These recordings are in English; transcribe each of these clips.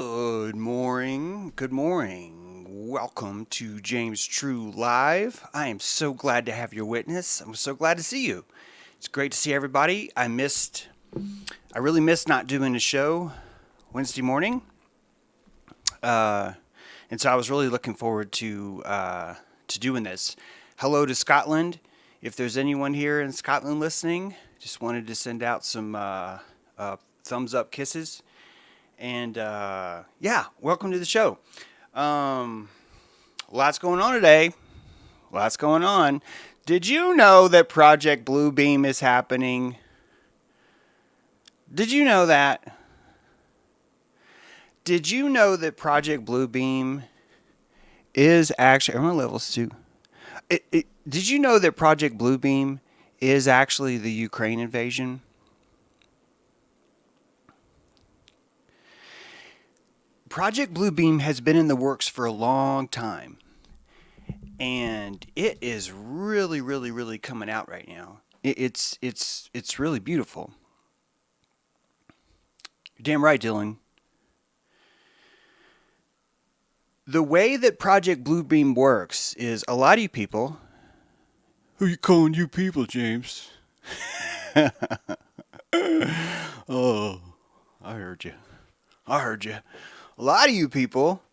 Good morning. Good morning. Welcome to James True Live. I am so glad to have your witness. I'm so glad to see you. It's great to see everybody. I really missed not doing a show Wednesday morning. And so I was really looking forward to doing this. Hello to Scotland. If there's anyone here in Scotland listening, just wanted to send out some thumbs up kisses. And yeah, welcome to the show. Lots going on today. Lots going on. Did you know that Project Bluebeam is happening? Did you know that? Did you know that Project Bluebeam is actually, I'm on levels 2. Did you know that Project Bluebeam is actually the Ukraine invasion? Project Bluebeam has been in the works for a long time, and it is really, really, really coming out right now. It's really beautiful. You're damn right, Dylan. The way that Project Bluebeam works is a lot of you people. Who are you calling you people, James? Oh, I heard you. A lot of you people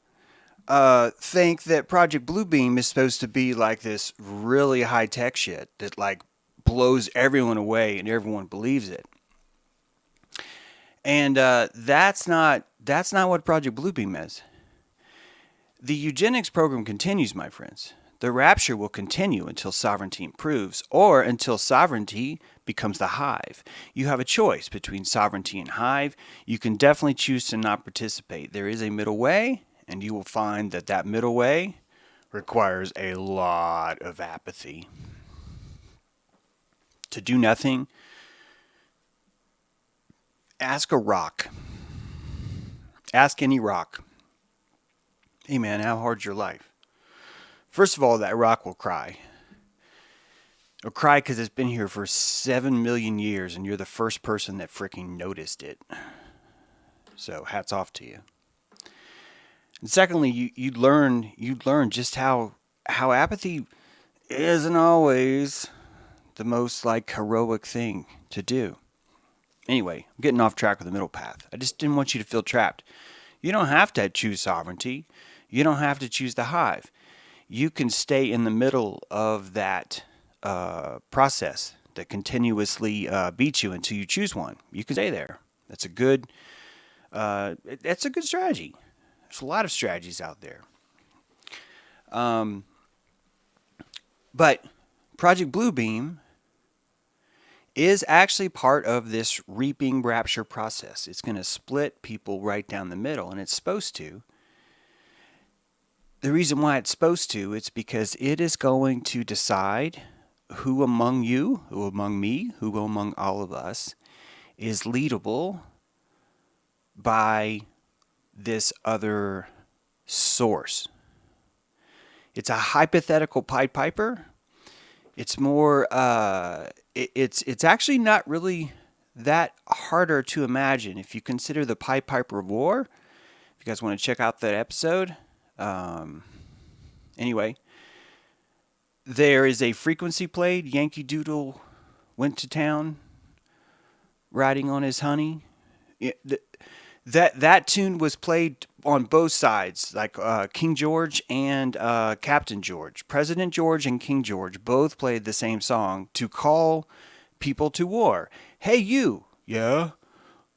think that Project Bluebeam is supposed to be like this really high tech shit that like blows everyone away and everyone believes it. And that's not what Project Bluebeam is. The eugenics program continues, my friends. The rapture will continue until sovereignty improves, or until sovereignty becomes the hive. You have a choice between sovereignty and hive. You can definitely choose to not participate. There is a middle way, and you will find that that middle way requires a lot of apathy. To do nothing, ask a rock. Ask any rock. Hey man, how hard's your life? First of all, that rock will cry. It'll cry because it's been here for 7 million years and you're the first person that freaking noticed it. So hats off to you. And secondly, you'd learn just how apathy isn't always the most like heroic thing to do. Anyway, I'm getting off track with the middle path. I just didn't want you to feel trapped. You don't have to choose sovereignty. You don't have to choose the hive. You can stay in the middle of that process that continuously beats you until you choose one. You can stay there. That's a good strategy. There's a lot of strategies out there. But Project Bluebeam is actually part of this reaping rapture process. It's going to split people right down the middle, and it's supposed to. The reason why it's supposed to, it's because it is going to decide who among you, who among me, who among all of us is leadable by this other source. It's a hypothetical Pied Piper. It's more, it's actually not really that harder to imagine if you consider the Pied Piper of War. If you guys want to check out that episode. Anyway, there is a frequency played. Yankee Doodle went to town riding on his honey. That tune was played on both sides, like King George and Captain George. President George and King George both played the same song to call people to war. Hey, you, yeah,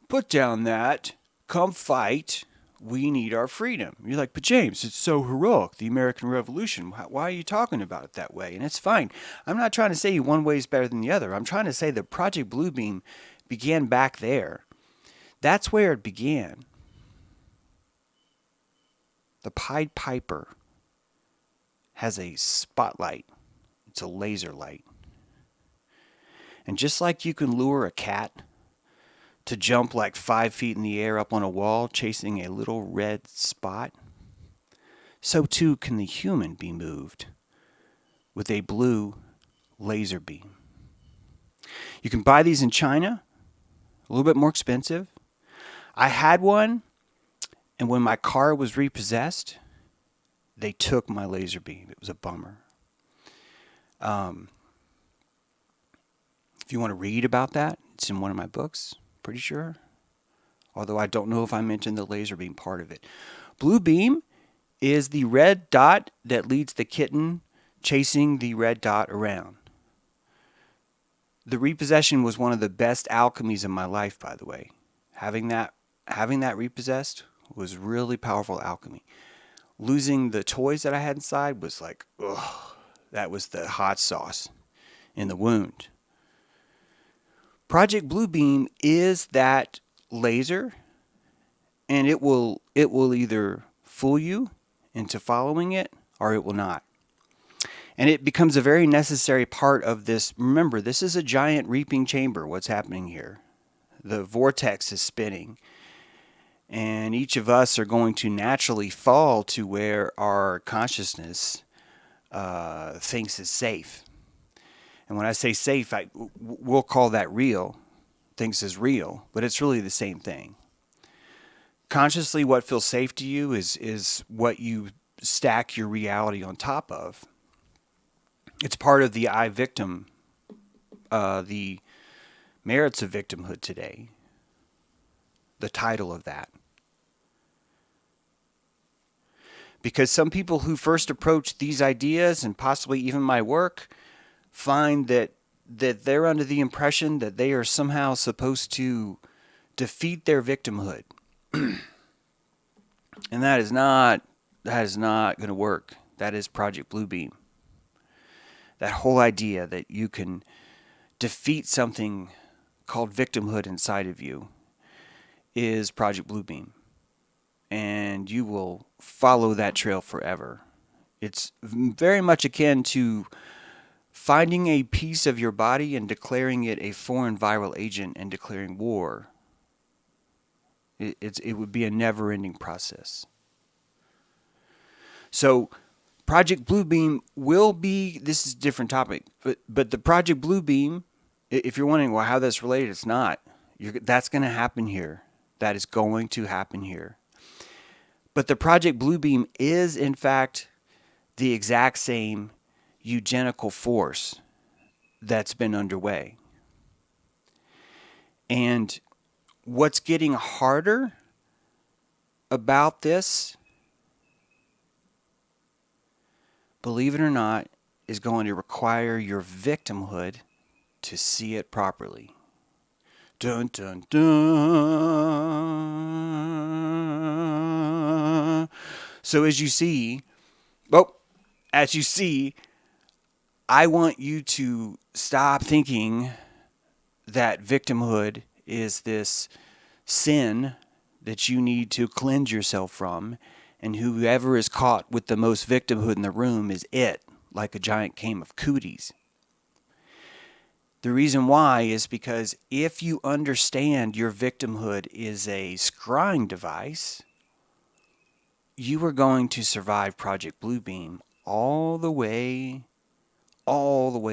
put down that, come fight. We need our freedom. You're like, but James, it's so heroic, the American Revolution. Why are you talking about it that way? And it's fine. I'm not trying to say one way is better than the other. I'm trying to say that Project Bluebeam began back there. That's where it began. The Pied Piper has a spotlight. It's a laser light. And just like you can lure a cat to jump like 5 feet in the air up on a wall chasing a little red spot, so too can the human be moved with a blue laser beam. You can buy these in China, a little bit more expensive. I had one And when my car was repossessed, they took my laser beam. It was a bummer. If you want to read about that, it's in one of my books, pretty sure. Although I don't know if I mentioned the laser beam part of it. Blue beam is the red dot that leads the kitten chasing the red dot around. The repossession was one of the best alchemies of my life, by the way. Having that repossessed was really powerful alchemy. Losing the toys that I had inside was like, ugh, that was the hot sauce in the wound. Project Bluebeam is that laser, and it will either fool you into following it or it will not. And it becomes a very necessary part of this. Remember, this is a giant reaping chamber, what's happening here. The vortex is spinning. And each of us are going to naturally fall to where our consciousness thinks is safe. And when I say safe, we'll call that real. Thinks is real, but it's really the same thing. Consciously, what feels safe to you is what you stack your reality on top of. It's part of the I victim, the Merits of Victimhood today. The title of that. Because some people who first approach these ideas and possibly even my work find that they're under the impression that they are somehow supposed to defeat their victimhood. And that is not going to work. That is Project Bluebeam. That whole idea that you can defeat something called victimhood inside of you is Project Bluebeam. And you will follow that trail forever. It's very much akin to finding a piece of your body and declaring it a foreign viral agent and declaring war. It would be a never-ending process. So Project Bluebeam will be, this is a different topic, but the Project Bluebeam, if you're wondering, well, how that's related, it's not. That's going to happen here. That is going to happen here. But the Project Bluebeam is, in fact, the exact same eugenical force that's been underway. And what's getting harder about this, believe it or not, is going to require your victimhood to see it properly. Dun, dun, dun. So as you see, I want you to stop thinking that victimhood is this sin that you need to cleanse yourself from, and whoever is caught with the most victimhood in the room is it, like a giant game of cooties. The reason why is because if you understand your victimhood is a scrying device, you are going to survive Project Bluebeam all the way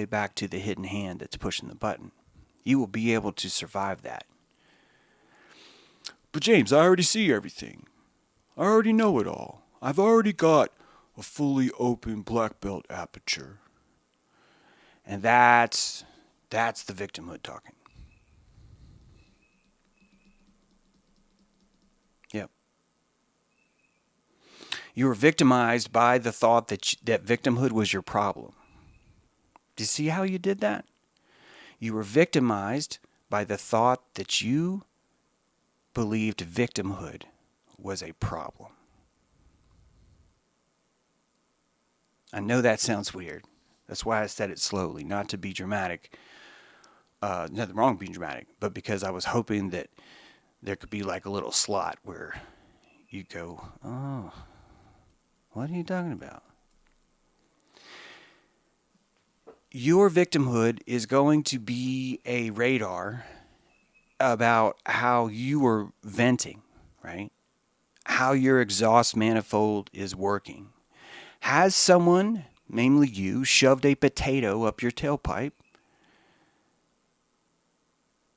back to the hidden hand that's pushing the button. You will be able to survive that. But James, I already see everything. I already know it all. I've already got a fully open black belt aperture. And that's the victimhood talking. Yep. You were victimized by the thought that victimhood was your problem. Do you see how you did that? You were victimized by the thought that you believed victimhood was a problem. I know that sounds weird. That's why I said it slowly, not to be dramatic. Nothing wrong with being dramatic, but because I was hoping that there could be like a little slot where you go, oh, what are you talking about? Your victimhood is going to be a radar about how you are venting, right? How your exhaust manifold is working. Has someone, namely you, shoved a potato up your tailpipe?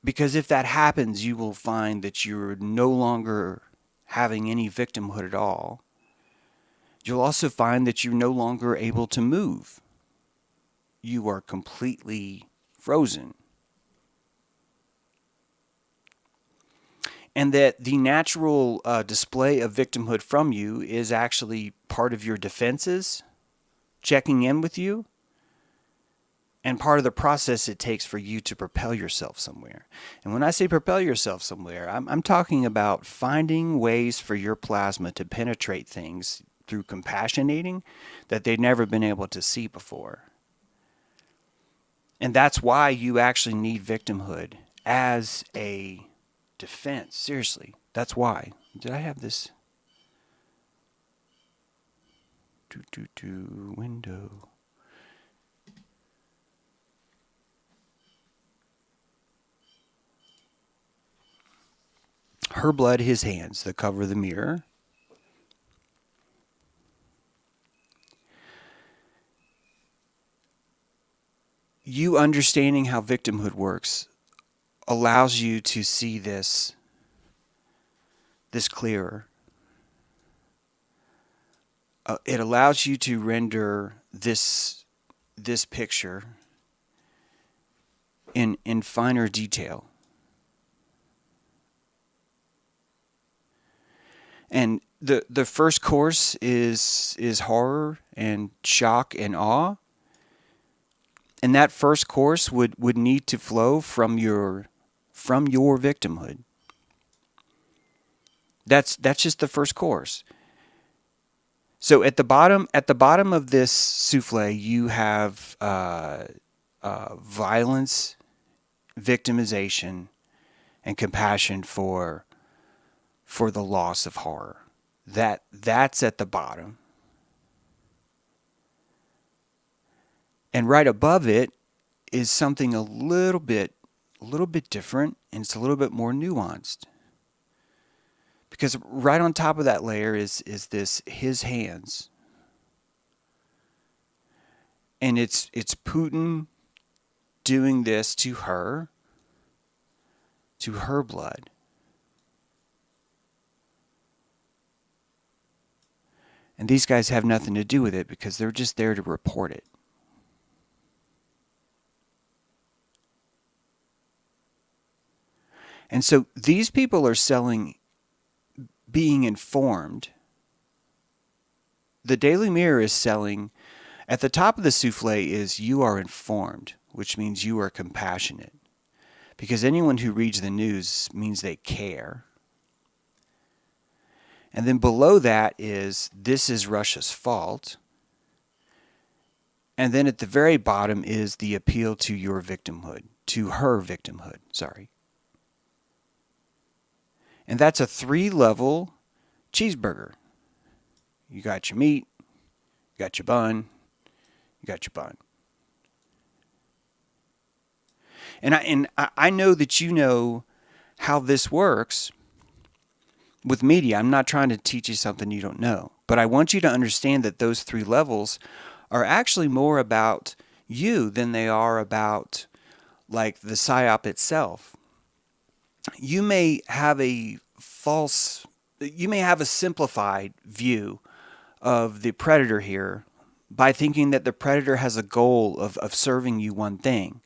Because if that happens, you will find that you're no longer having any victimhood at all, you'll also find that you're no longer able to move. You are completely frozen. And that the natural display of victimhood from you is actually part of your defenses, checking in with you, and part of the process it takes for you to propel yourself somewhere. And when I say propel yourself somewhere, I'm talking about finding ways for your plasma to penetrate things through compassionating that they've never been able to see before. And that's why you actually need victimhood as a defense. Seriously, that's why. Did I have this? Window. Her blood, his hands, that cover the mirror. You understanding how victimhood works allows you to see this clearer. It allows you to render this picture in finer detail. And the first course is horror and shock and awe. And that first course would need to flow from your victimhood. That's just the first course. So at the bottom of this souffle, you have violence, victimization, and compassion for the loss of horror. That's at the bottom. And right above it is something a little bit different, and it's a little bit more nuanced. Because right on top of that layer is this his hands. And it's Putin doing this to her blood. And these guys have nothing to do with it because they're just there to report it. And so these people are selling being informed. The Daily Mirror is selling, at the top of the souffle is you are informed, which means you are compassionate. Because anyone who reads the news means they care. And then below that is, this is Russia's fault. And then at the very bottom is the appeal to your victimhood, to her victimhood, sorry. And that's a 3-level cheeseburger. You got your meat, you got your bun, you got your bun. And I know that you know how this works with media. I'm not trying to teach you something you don't know. But I want you to understand that those 3 levels are actually more about you than they are about like the psyop itself. You may have a simplified view of the predator here by thinking that the predator has a goal of serving you one thing.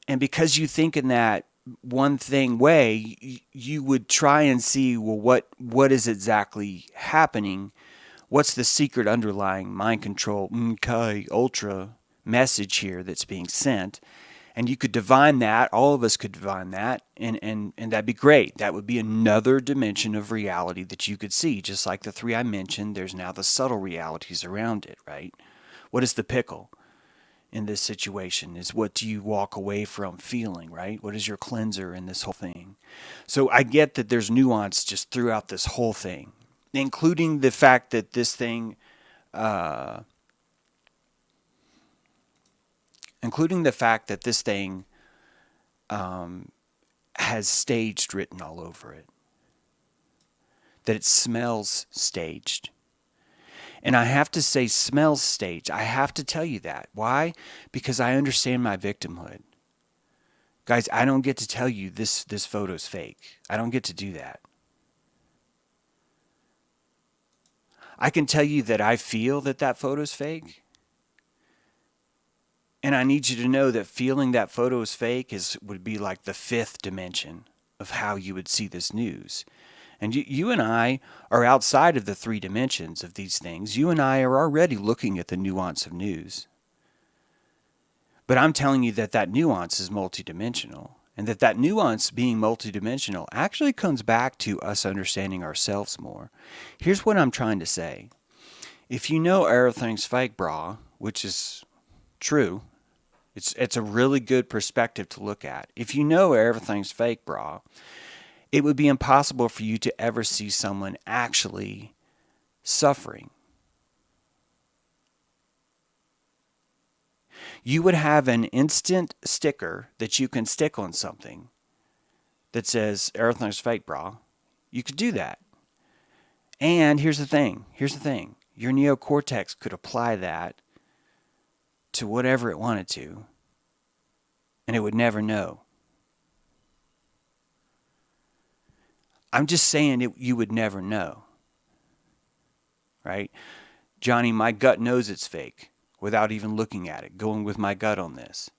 And because you think in that one thing way, you would try and see, well, what is exactly happening? What's the secret underlying mind control, ultra message here that's being sent? And you could divine that. All of us could divine that. And that'd be great. That would be another dimension of reality that you could see. Just like the 3 I mentioned, there's now the subtle realities around it, right? What is the pickle in this situation? Is what do you walk away from feeling, right? What is your cleanser in this whole thing? So I get that there's nuance just throughout this whole thing, including the fact that this thing has staged written all over it. That it smells staged. And I have to say smells staged. I have to tell you that. Why? Because I understand my victimhood. Guys, I don't get to tell you this photo's fake. I don't get to do that. I can tell you that I feel that that photo's fake. And I need you to know that feeling that photo is fake would be like the fifth dimension of how you would see this news. And you and I are outside of the three dimensions of these things. You and I are already looking at the nuance of news. But I'm telling you that that nuance is multidimensional, and that nuance being multidimensional actually comes back to us understanding ourselves more. Here's what I'm trying to say. If you know everything's fake, brah, which is true, it's a really good perspective to look at. If you know everything's fake, brah, it would be impossible for you to ever see someone actually suffering. You would have an instant sticker that you can stick on something that says, everything's fake, brah. You could do that. And here's the thing. Your neocortex could apply that to whatever it wanted to, and it would never know. I'm just saying you would never know. Right? Johnny, my gut knows it's fake without even looking at it, going with my gut on this.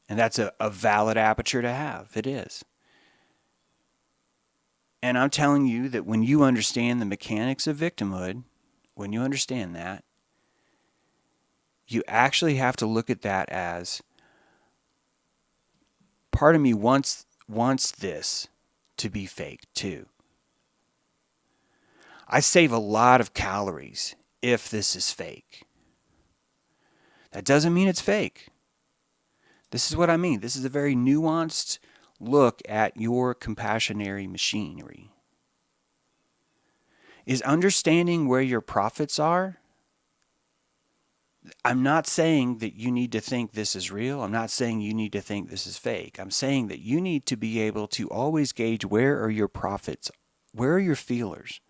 And that's a valid aperture to have. It is. And I'm telling you that when you understand the mechanics of victimhood, when you understand that, you actually have to look at that as, part of me wants this to be fake too. I save a lot of calories if this is fake. That doesn't mean it's fake. This is what I mean. This is a very nuanced look at your compassionary machinery. Is understanding where your profits are. I'm not saying that you need to think this is real. I'm not saying you need to think this is fake. I'm saying that you need to be able to always gauge, where are your profits? Where are your feelers?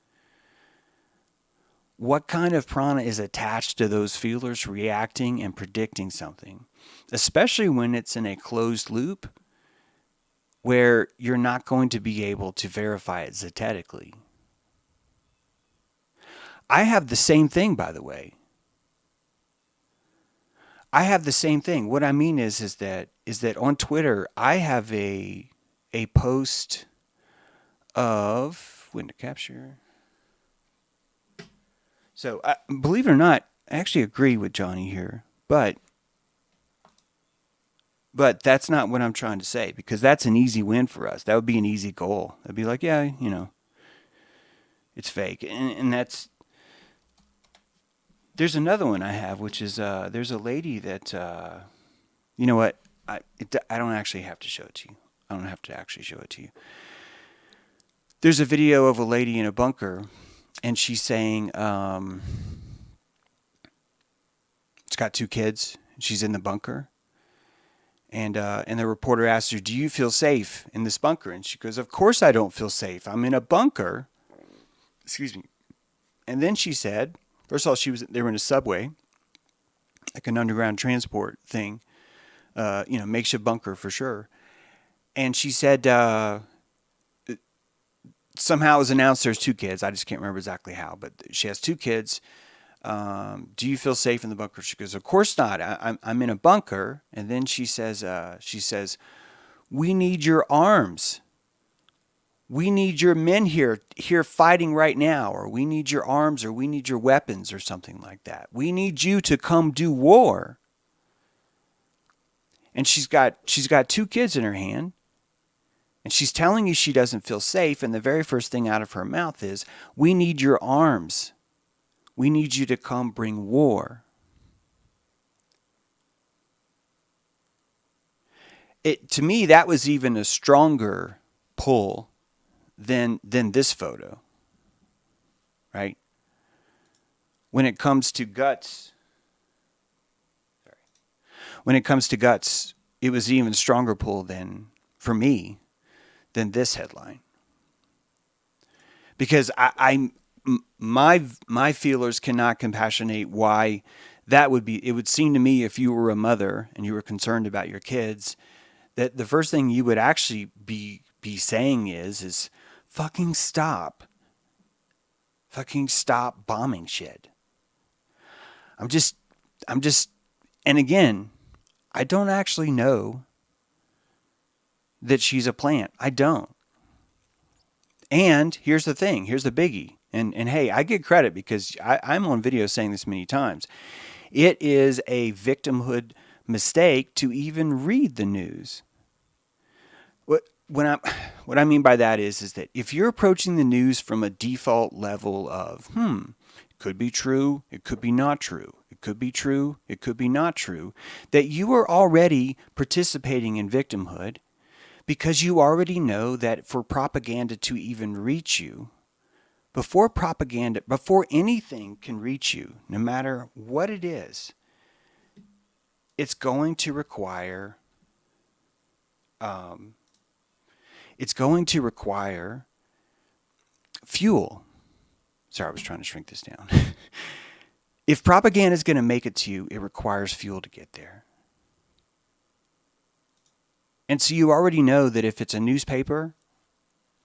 What kind of prana is attached to those feelers reacting and predicting something? Especially when it's in a closed loop where you're not going to be able to verify it zetetically. I have the same thing, by the way. I have the same thing. What I mean is that on Twitter, I have a post of when to capture. So believe it or not, I actually agree with Johnny here, but that's not what I'm trying to say, because that's an easy win for us. That would be an easy goal. I'd be like, yeah, it's fake, and that's. There's another one I have, which is there's a lady that, you know what? I don't actually have to show it to you. I don't have to actually show it to you. There's a video of a lady in a bunker, and she's saying, it's got 2 kids. She's in the bunker, and the reporter asks her, "Do you feel safe in this bunker?" And she goes, "Of course I don't feel safe. I'm in a bunker." Excuse me. And then she said, first of all, they were in a subway, like an underground transport thing, makeshift bunker for sure. And she said, somehow it was announced there's 2 kids. I just can't remember exactly how, but she has 2 kids. Do you feel safe in the bunker? She goes, "Of course not. I'm in a bunker." And then she says, "We need your arms. We need your men here fighting right now, or we need your arms, or we need your weapons," or something like that. "We need you to come do war." And she's got 2 kids in her hand, and she's telling you she doesn't feel safe, and the very first thing out of her mouth is, "We need your arms. We need you to come bring war." To me, that was even a stronger pull than this photo, right? When it comes to guts, it was an even stronger pull for me than this headline, because my feelers cannot compassionate why that would be. It would seem to me, if you were a mother and you were concerned about your kids, that the first thing you would actually be saying is fucking stop. Fucking stop bombing shit. I'm just, and again, I don't actually know that she's a plant. I don't. And here's the thing. Here's the biggie. And hey, I get credit because I'm on video saying this many times. It is a victimhood mistake to even read the news. What I mean by that is that if you're approaching the news from a default level of, it could be true, it could be not true, it could be true, it could be not true, that you are already participating in victimhood because you already know that for propaganda to even reach you, before anything can reach you, no matter what it is, it's going to require fuel. Sorry, I was trying to shrink this down. If propaganda is going to make it to you, it requires fuel to get there. And so you already know that if it's a newspaper,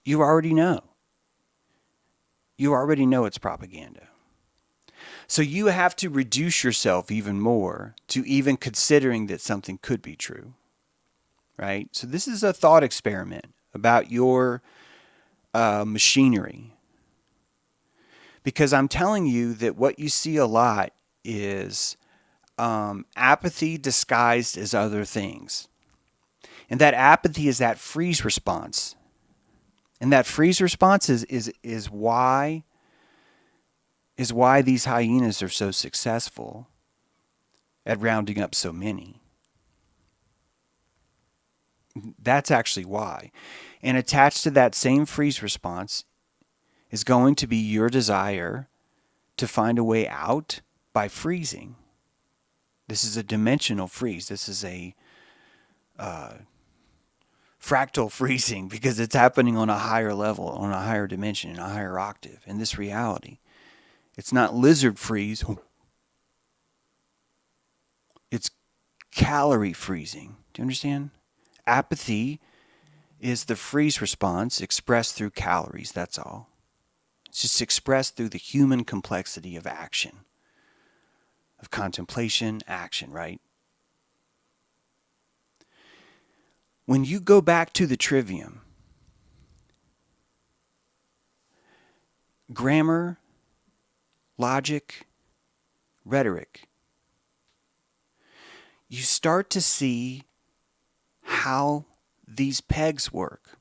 you already know. You already know it's propaganda. So you have to reduce yourself even more to even considering that something could be true. Right? So this is a thought experiment about your machinery. Because I'm telling you that what you see a lot is apathy disguised as other things. And that apathy is that freeze response. And that freeze response is why these hyenas are so successful at rounding up so many. That's actually why. And attached to that same freeze response is going to be your desire to find a way out by freezing. This is a dimensional freeze. This is a fractal freezing because it's happening on a higher level, on a higher dimension, in a higher octave, in this reality. It's not lizard freeze. It's calorie freezing. Do you understand? Apathy is the freeze response expressed through calories, that's all. It's just expressed through the human complexity of action, of contemplation, action, right? When you go back to the trivium, grammar, logic, rhetoric, you start to see how these pegs work.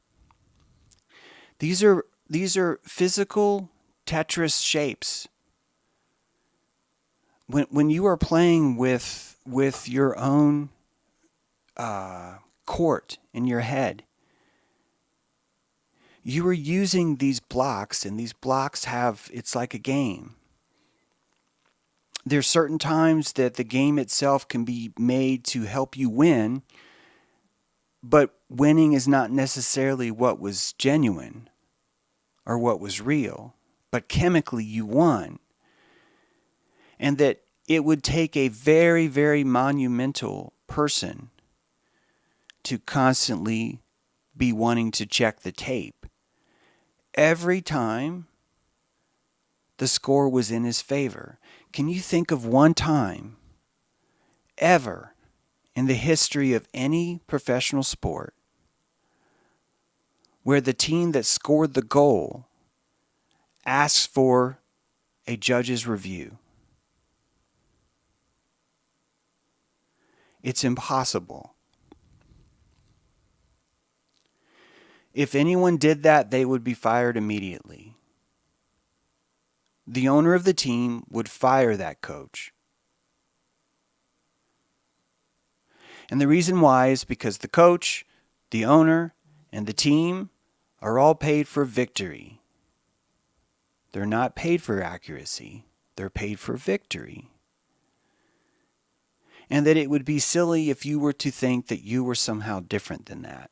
These are physical Tetris shapes. When you are playing with your own court in your head, you are using these blocks, and these blocks it's like a game. There's certain times that the game itself can be made to help you win, but winning is not necessarily what was genuine or what was real, but chemically you won. And that it would take a very, very monumental person to constantly be wanting to check the tape every time the score was in his favor. Can you think of one time ever in the history of any professional sport where the team that scored the goal asks for a judge's review? It's impossible. If anyone did that, they would be fired immediately. The owner of the team would fire that coach. And the reason why is because the coach, the owner, and the team are all paid for victory. They're not paid for accuracy. They're paid for victory. And that it would be silly if you were to think that you were somehow different than that.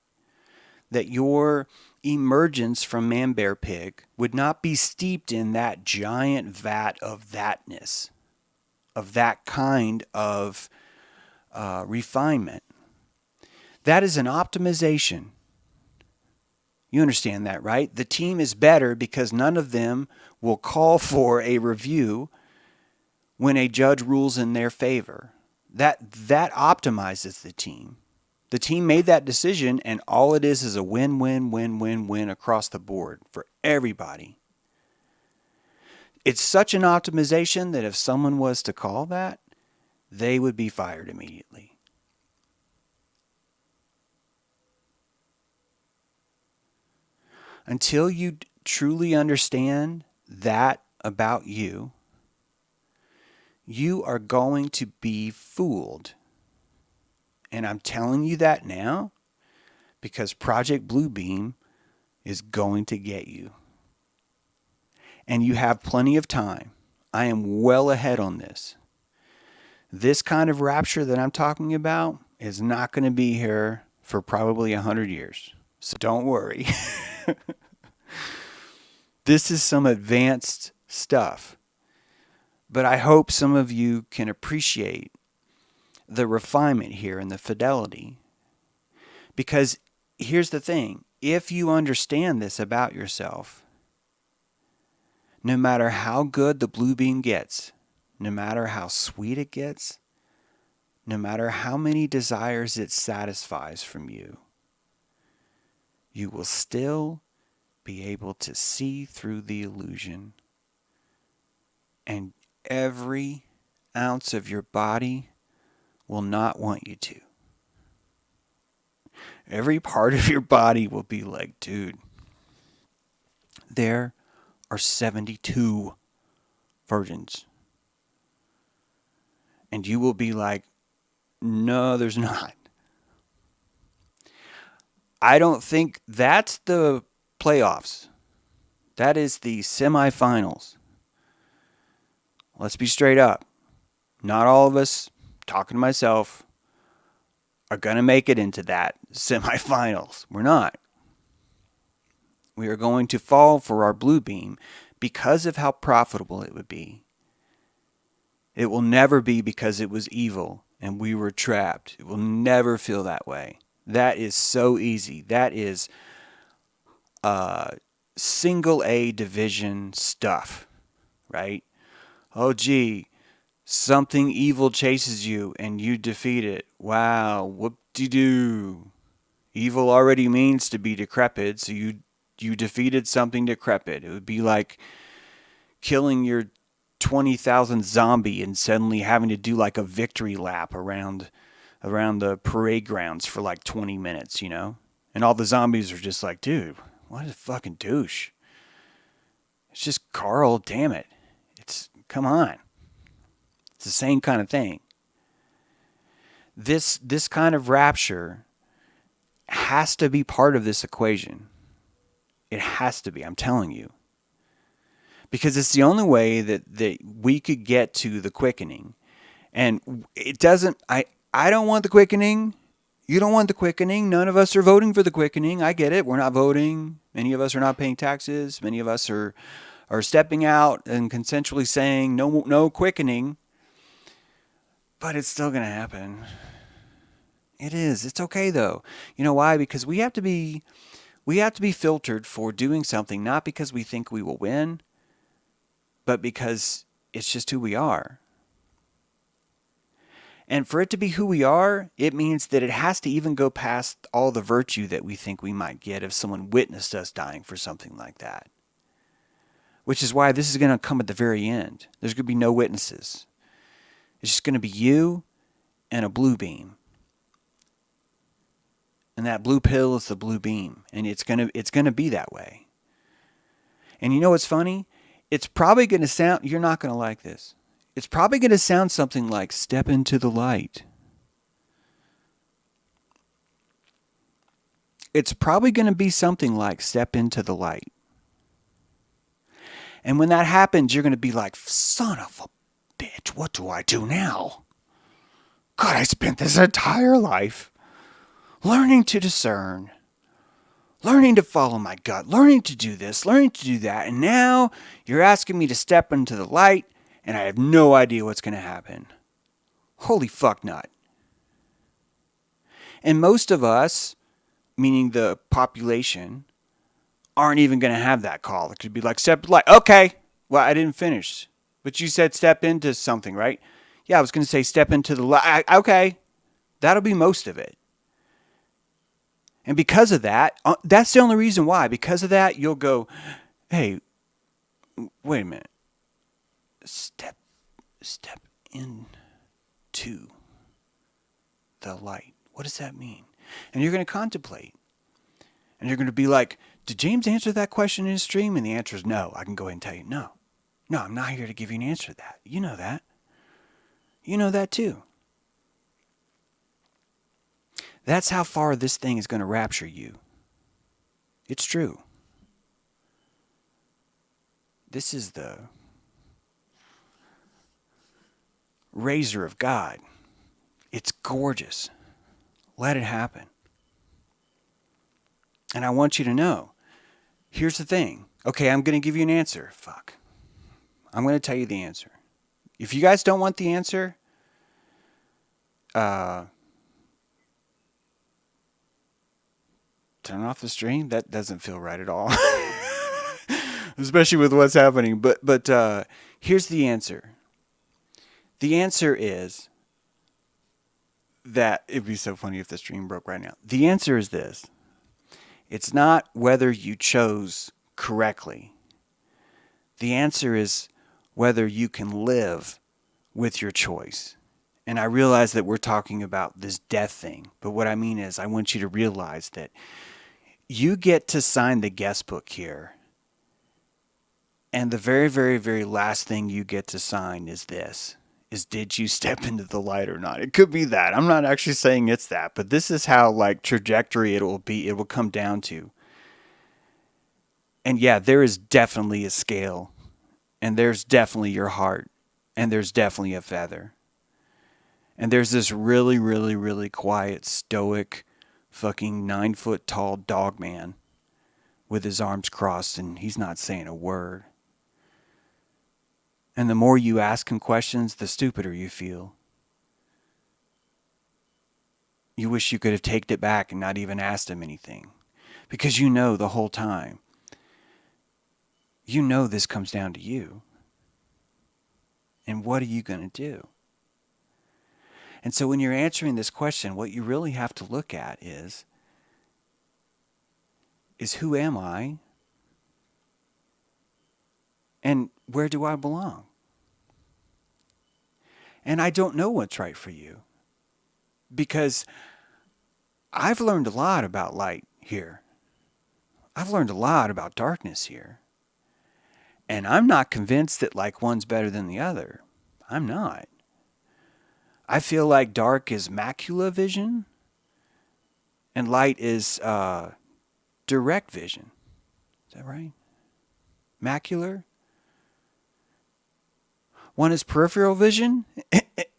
That your emergence from Man Bear Pig would not be steeped in that giant vat of thatness, of that kind of refinement. That is an optimization. You understand that, right? The team is better because none of them will call for a review when a judge rules in their favor. That optimizes the team. The team made that decision, and all it is a win-win-win-win-win across the board for everybody. It's such an optimization that if someone was to call that, they would be fired immediately. Until you truly understand that about you, you are going to be fooled. And I'm telling you that now because Project Bluebeam is going to get you. And you have plenty of time. I am well ahead on this. This kind of rapture that I'm talking about is not going to be here for probably 100 years. So don't worry. This is some advanced stuff. But I hope some of you can appreciate the refinement here and the fidelity. Because here's the thing. If you understand this about yourself, no matter how good the blue beam gets, no matter how sweet it gets, no matter how many desires it satisfies from you, you will still be able to see through the illusion. And every ounce of your body will not want you to. Every part of your body will be like, dude, there are 72 virgins. And you will be like, no, there's not. I don't think that's the playoffs. That is the semifinals. Let's be straight up. Not all of us, talking to myself, are going to make it into that semifinals. We're not. We are going to fall for our blue beam because of how profitable it would be. It will never be because it was evil and we were trapped. It will never feel that way. That is so easy. That is single A division stuff, right? Oh, gee, something evil chases you and you defeat it. Wow, whoop-de-doo. Evil already means to be decrepit, so you defeated something decrepit. It would be like killing your 20,000 zombie and suddenly having to do like a victory lap around the parade grounds for like 20 minutes, you know? And all the zombies are just like, dude, what a fucking douche. It's just Carl, damn it. Come on. It's the same kind of thing. This kind of rapture has to be part of this equation. It has to be, I'm telling you. Because it's the only way that we could get to the quickening. And it doesn't, I don't want the quickening. You don't want the quickening. None of us are voting for the quickening. I get it. We're not voting. Many of us are not paying taxes. Many of us are stepping out and consensually saying no quickening. But it's still going to happen. It is. It's okay though. You know why? Because we have to be filtered for doing something, not because we think we will win, but because it's just who we are. And for it to be who we are, it means that it has to even go past all the virtue that we think we might get if someone witnessed us dying for something like that. Which is why this is going to come at the very end. There's going to be no witnesses. It's just going to be you and a blue beam. And that blue pill is the blue beam. And it's going to be that way. And you know what's funny? It's probably going to sound, you're not going to like this. It's probably going to sound something like step into the light. It's probably going to be something like step into the light. And when that happens, you're going to be like, son of a bitch, what do I do now? God, I spent this entire life learning to discern, learning to follow my gut, learning to do this, learning to do that. And now you're asking me to step into the light and I have no idea what's going to happen. Holy fuck nut. And most of us, meaning the population, aren't even going to have that call. It could be like, step light. Okay, Well, I didn't finish. But you said step into something, right? Yeah, I was going to say step into the light. Okay, that'll be most of it. And because of that, that's the only reason why. Because of that, you'll go, hey, wait a minute. Step into the light. What does that mean? And you're going to contemplate. And you're going to be like, did James answer that question in his stream? And the answer is no. I can go ahead and tell you no. No, I'm not here to give you an answer to that. You know that. You know that too. That's how far this thing is going to rapture you. It's true. This is the razor of God. It's gorgeous. Let it happen. And I want you to know, here's the thing. Okay, I'm going to give you an answer. Fuck. I'm going to tell you the answer. If you guys don't want the answer, turn off the stream. That doesn't feel right at all. Especially with what's happening. But here's the answer. The answer is that it'd be so funny if the stream broke right now. The answer is this. It's not whether you chose correctly. The answer is whether you can live with your choice. And I realize that we're talking about this death thing, but what I mean is I want you to realize that you get to sign the guest book here. And the very, very, very last thing you get to sign is this. Is did you step into the light or not? It could be that. I'm not actually saying it's that, but this is how like trajectory it will come down to. And yeah, there is definitely a scale, and there's definitely your heart, and there's definitely a feather. And there's this really, really, really quiet, stoic, fucking 9-foot tall dog man with his arms crossed, and he's not saying a word. And the more you ask him questions, the stupider you feel. You wish you could have taken it back and not even asked him anything. Because you know the whole time. You know this comes down to you. And what are you going to do? And so when you're answering this question, what you really have to look at is who am I? And where do I belong? And I don't know what's right for you. Because I've learned a lot about light here. I've learned a lot about darkness here. And I'm not convinced that like one's better than the other. I'm not. I feel like dark is macula vision and light is direct vision. Is that right? Macular? One is peripheral vision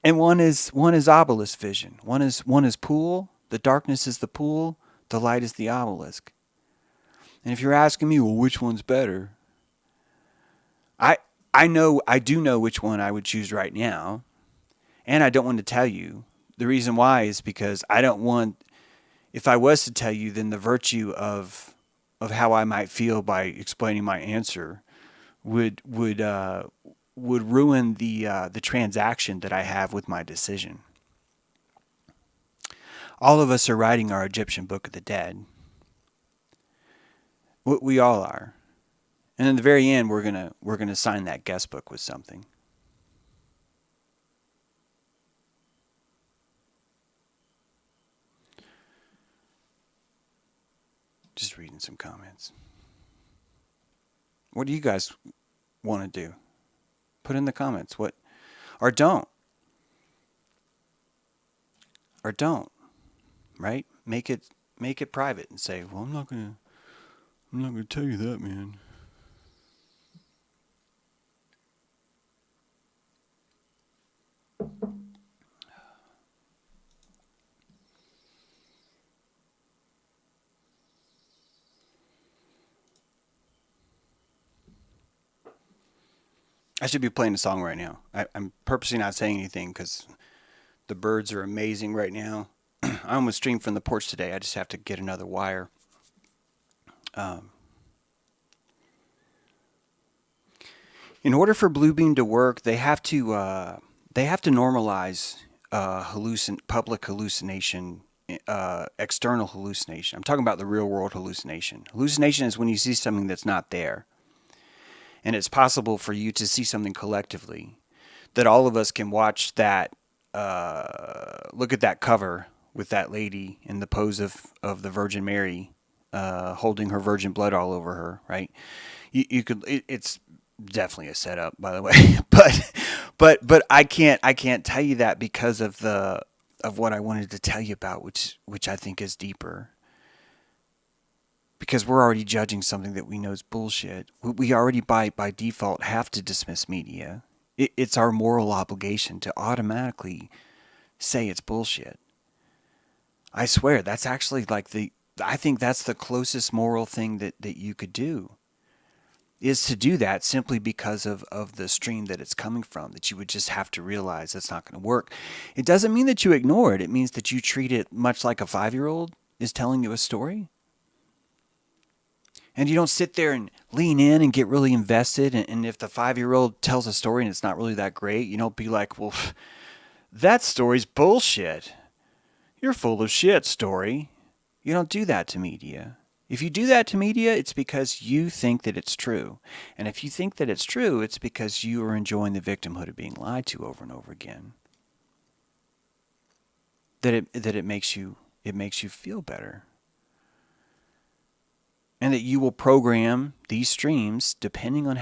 and one is obelisk vision. One is pool. The darkness is the pool. The light is the obelisk. And if you're asking me, well, which one's better? I do know which one I would choose right now. And I don't want to tell you. The reason why is because I don't want, if I was to tell you, then the virtue of how I might feel by explaining my answer would ruin the transaction that I have with my decision. All of us are writing our Egyptian Book of the Dead. We all are. And in the very end, we're gonna sign that guest book with something. Just reading some comments. What do you guys want to do? Put in the comments what, or don't, right? Make it private and say, well, I'm not gonna tell you that, man. I should be playing a song right now. I'm purposely not saying anything because the birds are amazing right now. I almost streamed from the porch today. I just have to get another wire. In order for Bluebeam to work, they have to normalize public hallucination, external hallucination. I'm talking about the real world hallucination. Hallucination is when you see something that's not there, and it's possible for you to see something collectively. That all of us can watch that. Look at that cover with that lady in the pose of the Virgin Mary, holding her virgin blood all over her. Right? You could. It's definitely a setup, by the way. but I can't tell you that because of what I wanted to tell you about, which I think is deeper. Because we're already judging something that we know is bullshit. We already by default have to dismiss media. It's our moral obligation to automatically say it's bullshit. I swear, that's actually I think that's the closest moral thing that you could do, is to do that simply because of the stream that it's coming from, that you would just have to realize that's not going to work. It doesn't mean that you ignore it. It means that you treat it much like a 5-year-old is telling you a story. And you don't sit there and lean in and get really invested. And if the 5-year-old tells a story and it's not really that great, you don't be like, well, that story's bullshit. You're full of shit, story. You don't do that to media. If you do that to media, it's because you think that it's true. And if you think that it's true, it's because you are enjoying the victimhood of being lied to over and over again. That it makes you feel better. And that you will program these streams depending on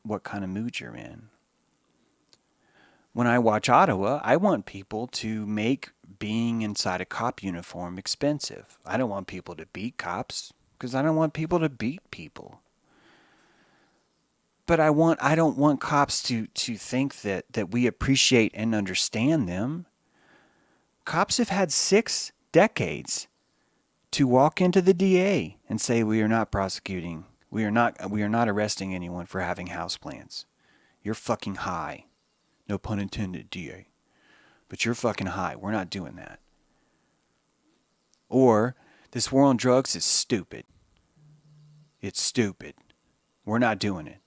what kind of mood you're in. When I watch Ottawa, I want people to make being inside a cop uniform expensive. I don't want people to beat cops because I don't want people to beat people. But I don't want cops to think that we appreciate and understand them. Cops have had 6 decades to walk into the DA and say, we are not prosecuting. We are not arresting anyone for having houseplants. You're fucking high. No pun intended, DA. But you're fucking high. We're not doing that. Or, this war on drugs is stupid. It's stupid. We're not doing it.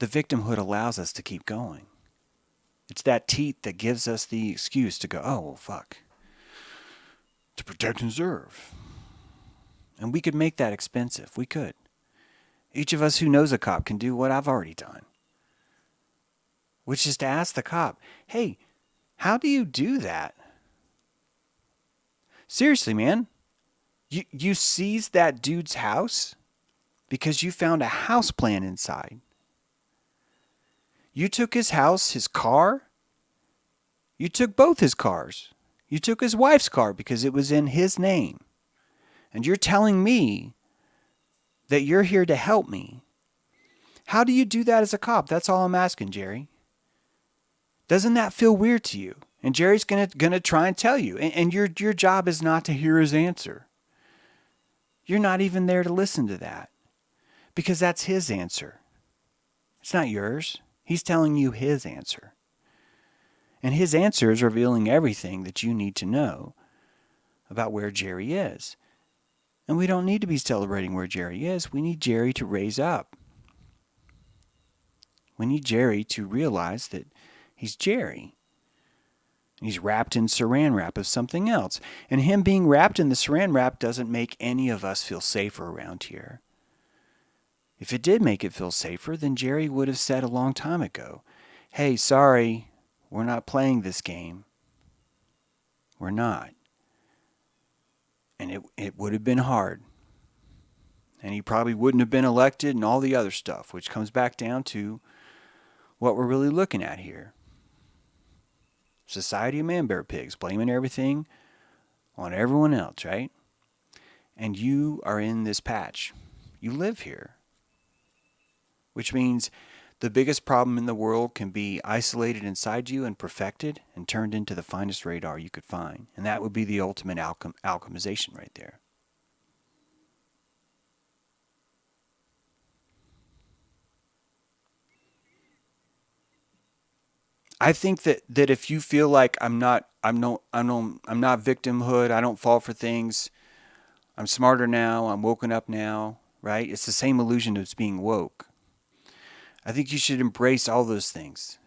The victimhood allows us to keep going. It's that teeth that gives us the excuse to go, oh, well, fuck. To protect and serve. And we could make that expensive. We could. Each of us who knows a cop can do what I've already done. Which is to ask the cop, hey, how do you do that? Seriously, man. You seized that dude's house because you found a house plan inside. You took his house, his car. You took both his cars. You took his wife's car because it was in his name. And you're telling me that you're here to help me. How do you do that as a cop? That's all I'm asking, Jerry. Doesn't that feel weird to you? And Jerry's gonna try and tell you. And your job is not to hear his answer. You're not even there to listen to that. Because that's his answer. It's not yours. He's telling you his answer. And his answer is revealing everything that you need to know about where Jerry is. And we don't need to be celebrating where Jerry is. We need Jerry to raise up. We need Jerry to realize that he's Jerry. He's wrapped in saran wrap of something else. And him being wrapped in the saran wrap doesn't make any of us feel safer around here. If it did make it feel safer, then Jerry would have said a long time ago, hey, sorry, we're not playing this game. We're not. And it would have been hard. And he probably wouldn't have been elected and all the other stuff, which comes back down to what we're really looking at here. Society of man-bear pigs, blaming everything on everyone else, right? And you are in this patch. You live here. Which means the biggest problem in the world can be isolated inside you and perfected and turned into the finest radar you could find. And that would be the ultimate alchemization right there. I think that if you feel like I'm not victimhood, I don't fall for things, I'm smarter now. I'm woken up now, right? It's the same illusion of being woke. I think you should embrace all those things.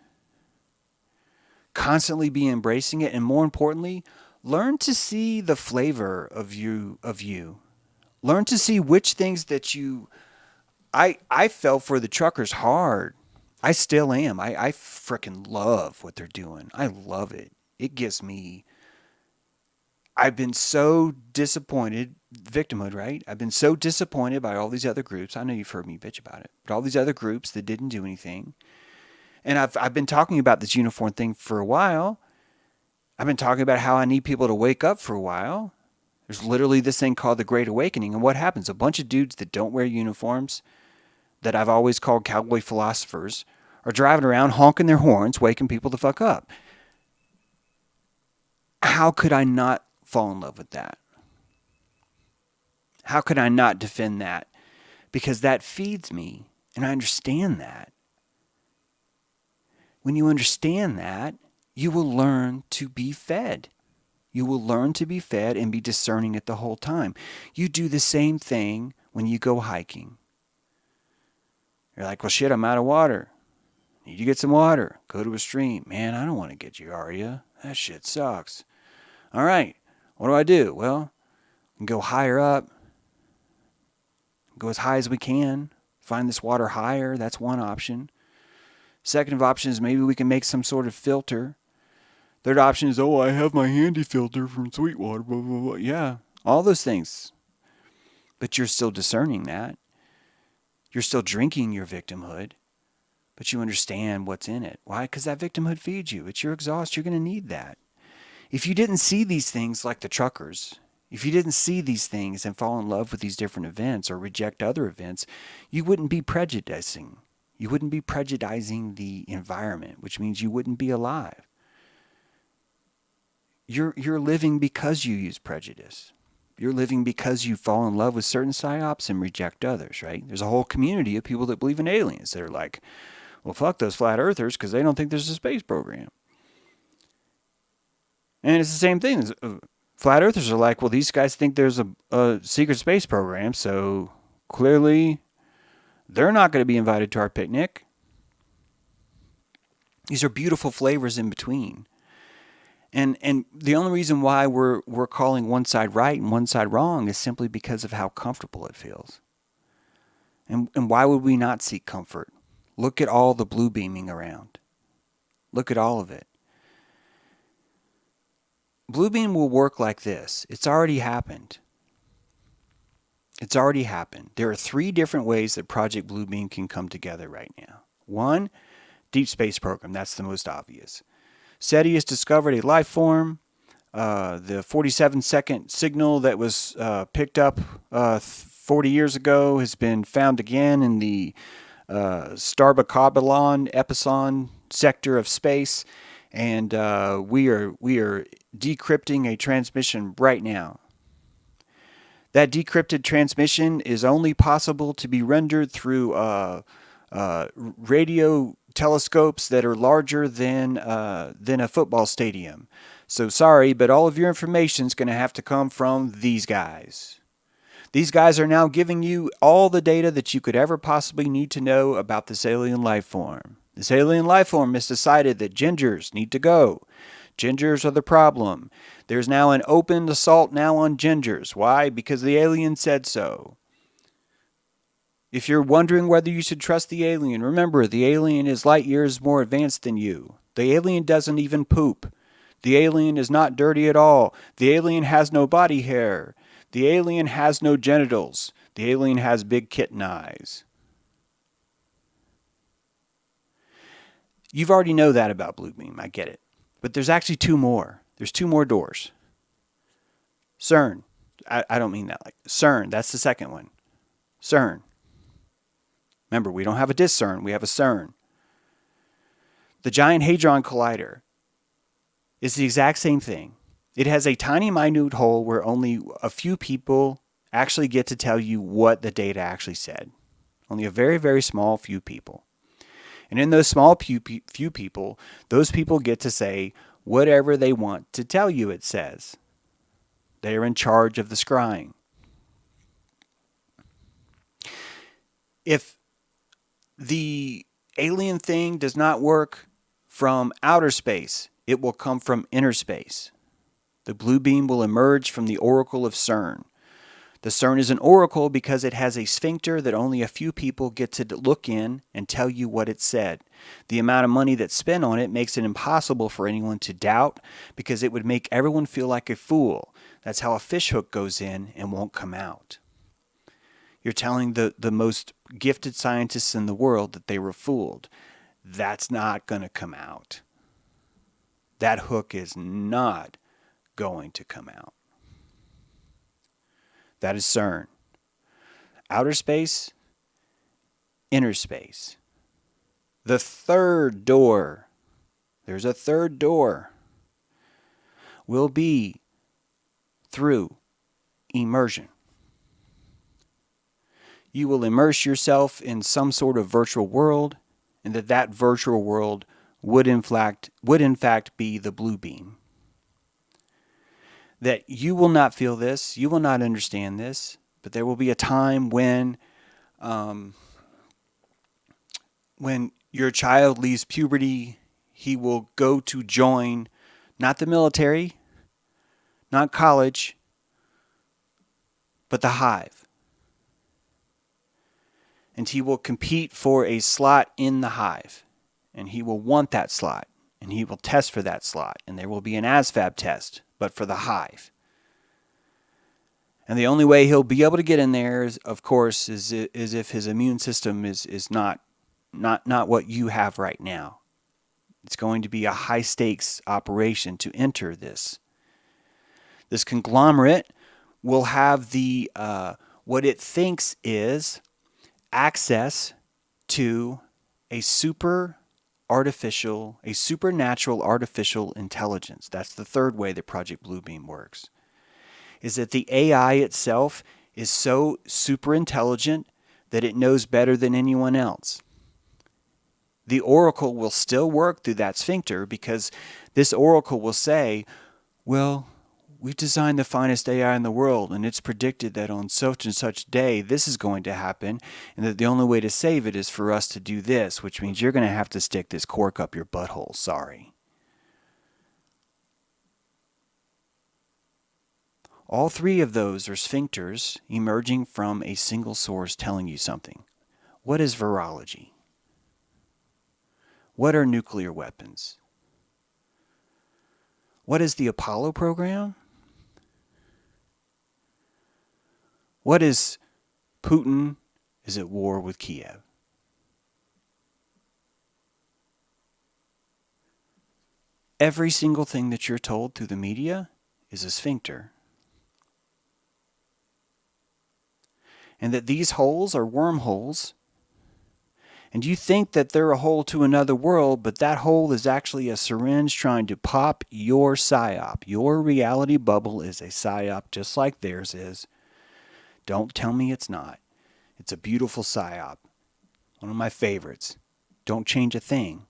Constantly be embracing it, and more importantly, learn to see the flavor of you. Learn to see which things that you. I fell for the truckers hard. I still am. I freaking love what they're doing. I love it. It gives me. I've been so disappointed. Victimhood, right? I've been so disappointed by all these other groups. I know you've heard me bitch about it, but all these other groups that didn't do anything. And I've been talking about this uniform thing for a while. I've been talking about how I need people to wake up for a while. There's literally this thing called the Great Awakening. And what happens? A bunch of dudes that don't wear uniforms, that I've always called cowboy philosophers, are driving around honking their horns, waking people the fuck up. How could I not fall in love with that? How could I not defend that? Because that feeds me, and I understand that. When you understand that, you will learn to be fed. You will learn to be fed and be discerning it the whole time. You do the same thing when you go hiking. You're like, well, shit, I'm out of water. Need to get some water. Go to a stream. Man, I don't want to get you, are you? That shit sucks. All right, what do? Well, we can go higher up. Go as high as we can. Find this water higher. That's one option. Second option is maybe we can make some sort of filter. Third option is, oh, I have my handy filter from Sweetwater, blah, blah, blah. Yeah, all those things. But you're still discerning that. You're still drinking your victimhood, but you understand what's in it. Why? Because that victimhood feeds you. It's your exhaust. You're going to need that. If you didn't see these things like the truckers, if you didn't see these things and fall in love with these different events or reject other events, you wouldn't be prejudicing. You wouldn't be prejudicing the environment, which means you wouldn't be alive. You're living because you use prejudice. You're living because you fall in love with certain psyops and reject others, right? There's a whole community of people that believe in aliens that are like, well, fuck those flat earthers because they don't think there's a space program. And it's the same thing. Flat earthers are like, well, these guys think there's a secret space program, so clearly they're not going to be invited to our picnic. These are beautiful flavors in between. And the only reason why we're calling one side right and one side wrong is simply because of how comfortable it feels. And why would we not seek comfort? Look at all the blue beaming around. Look at all of it. Bluebeam will work like this. It's already happened. It's already happened. There are 3 different ways that Project Bluebeam can come together right now. 1, deep space program. That's the most obvious. SETI has discovered a life form. The 47-second signal that was picked up 40 years ago has been found again in the Starbacabalon Epison sector of space. And we are decrypting a transmission right now. That decrypted transmission is only possible to be rendered through radio telescopes that are larger than a football stadium. So sorry, but all of your information is going to have to come from these guys. These guys are now giving you all the data that you could ever possibly need to know about this alien life form. This alien life form has decided that gingers need to go. Gingers are the problem. There's now an open assault now on gingers. Why? Because the alien said so. If you're wondering whether you should trust the alien, remember, the alien is light years more advanced than you. The alien doesn't even poop. The alien is not dirty at all. The alien has no body hair. The alien has no genitals. The alien has big kitten eyes. You've already know that about Bluebeam. I get it. But there's actually 2 more. There's 2 more doors. CERN. I don't mean that like CERN. That's the second one. CERN. Remember, we don't have a discern. We have a CERN. The Giant Hadron Collider is the exact same thing. It has a tiny, minute hole where only a few people actually get to tell you what the data actually said. Only a very, very small few people. And in those small few people, those people get to say whatever they want to tell you it says. They are in charge of the scrying. If the alien thing does not work from outer space, it will come from inner space. The blue beam will emerge from the oracle of CERN. The CERN is an oracle because it has a sphincter that only a few people get to look in and tell you what it said. The amount of money that's spent on it makes it impossible for anyone to doubt because it would make everyone feel like a fool. That's how a fishhook goes in and won't come out. You're telling the most gifted scientists in the world that they were fooled. That's not going to come out. That hook is not going to come out. That is CERN. Outer space, inner space. The third door, there's a third door, will be through immersion. You will immerse yourself in some sort of virtual world, and that virtual world would in fact be the blue beam. That you will not feel this, you will not understand this, but there will be a time when your child leaves puberty, he will go to join not the military, not college, but the hive. And he will compete for a slot in the hive. And he will want that slot. And he will test for that slot. And there will be an ASVAB test, but for the hive. And the only way he'll be able to get in there, of course, is if his immune system is not what you have right now. It's going to be a high-stakes operation to enter this. This conglomerate will have the what it thinks is access to a supernatural artificial intelligence. That's the third way that Project Bluebeam works. Is that the AI itself is so super intelligent that it knows better than anyone else. The oracle will still work through that sphincter because this oracle will say, well, we've designed the finest AI in the world, and it's predicted that on such and such day this is going to happen, and that the only way to save it is for us to do this, which means you're going to have to stick this cork up your butthole. Sorry. All three of those are sphincters emerging from a single source telling you something. What is virology? What are nuclear weapons? What is the Apollo program? What is Putin is at war with Kiev? Every single thing that you're told through the media is a sphincter. And that these holes are wormholes. And you think that they're a hole to another world, but that hole is actually a syringe trying to pop your psyop. Your reality bubble is a psyop just like theirs is. Don't tell me it's not. It's a beautiful psyop. One of my favorites. Don't change a thing.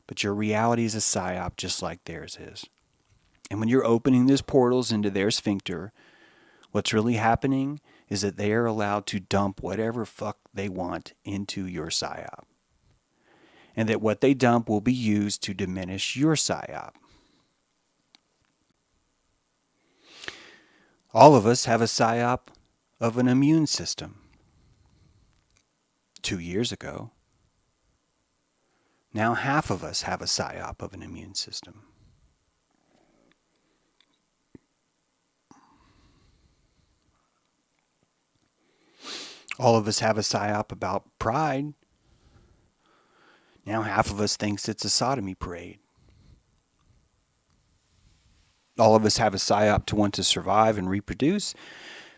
But your reality is a psyop just like theirs is. And when you're opening these portals into their sphincter, what's really happening is that they are allowed to dump whatever fuck they want into your psyop. And that what they dump will be used to diminish your psyop. All of us have a psyop of an immune system. 2 years ago. Now half of us have a psyop of an immune system. All of us have a psyop about pride. Now half of us thinks it's a sodomy parade. All of us have a psyop to want to survive and reproduce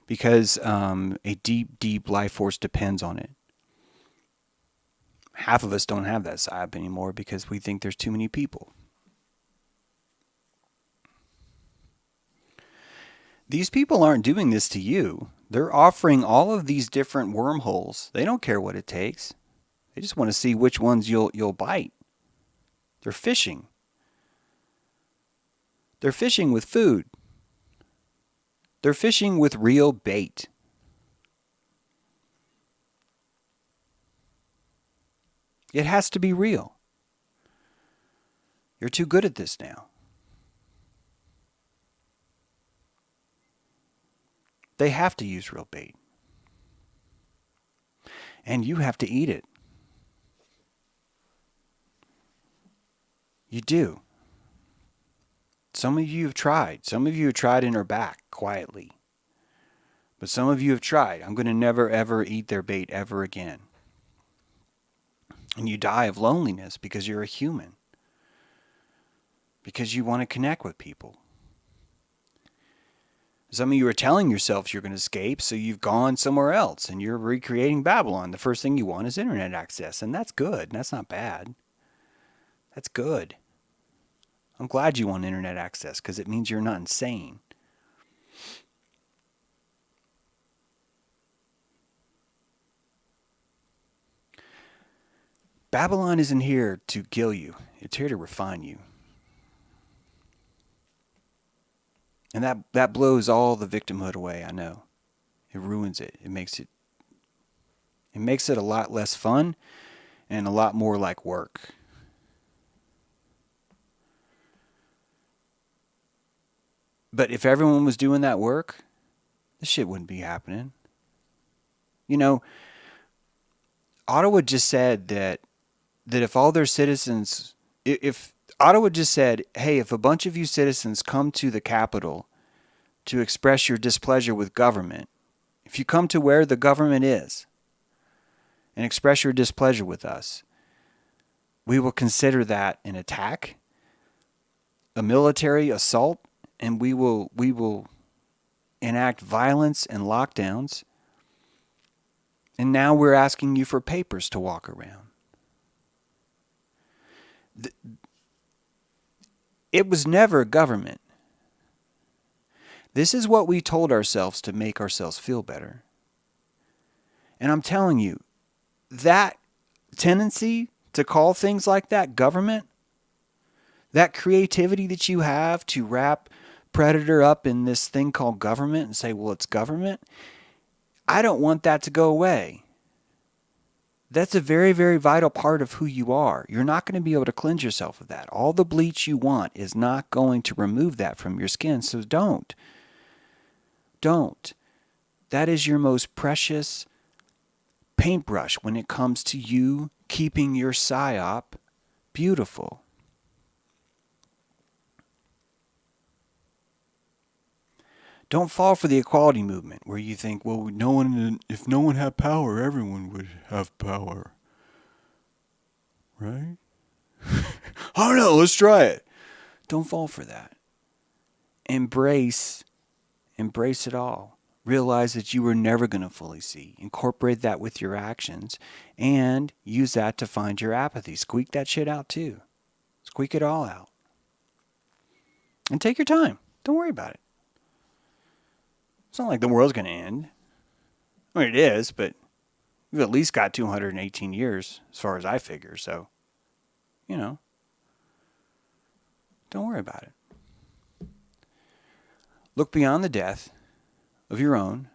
because a deep, deep life force depends on it. Half of us don't have that psyop anymore because we think there's too many people. These people aren't doing this to you. They're offering all of these different wormholes. They don't care what it takes. They just want to see which ones you'll bite. They're fishing. They're fishing with food. They're fishing with real bait. It has to be real. You're too good at this now. They have to use real bait. And you have to eat it. You do. Some of you have tried. Some of you have tried in her back quietly. But some of you have tried. I'm going to never, ever eat their bait ever again. And you die of loneliness because you're a human. Because you want to connect with people. Some of you are telling yourselves you're going to escape, so you've gone somewhere else and you're recreating Babylon. The first thing you want is internet access, and that's good. That's not bad. That's good. I'm glad you want internet access because it means you're not insane. Babylon isn't here to kill you. It's here to refine you. And that blows all the victimhood away, I know. It ruins it. It makes it a lot less fun and a lot more like work. But if everyone was doing that work, this shit wouldn't be happening. You know, Ottawa just said that if all their citizens, if Ottawa just said, hey, if a bunch of you citizens come to the Capitol to express your displeasure with government, if you come to where the government is and express your displeasure with us, we will consider that an attack, a military assault, and we will enact violence and lockdowns. And now we're asking you for papers to walk around. It was never government. This is what we told ourselves to make ourselves feel better. And I'm telling you, that tendency to call things like that government, that creativity that you have to wrap Predator up in this thing called government and say, well, it's government, I don't want that to go away. That's a very, very vital part of who you are. You're not going to be able to cleanse yourself of that. All the bleach you want is not going to remove that from your skin, so don't. Don't. That is your most precious paintbrush when it comes to you keeping your psyop beautiful. Don't fall for the equality movement where you think, well, if no one had power, everyone would have power. Right? I don't know, let's try it. Don't fall for that. Embrace it all. Realize that you were never going to fully see. Incorporate that with your actions and use that to find your apathy. Squeak that shit out too. Squeak it all out. And take your time. Don't worry about it. It's not like the world's going to end. I mean, it is, but we've at least got 218 years as far as I figure. So, don't worry about it. Look beyond the death of your own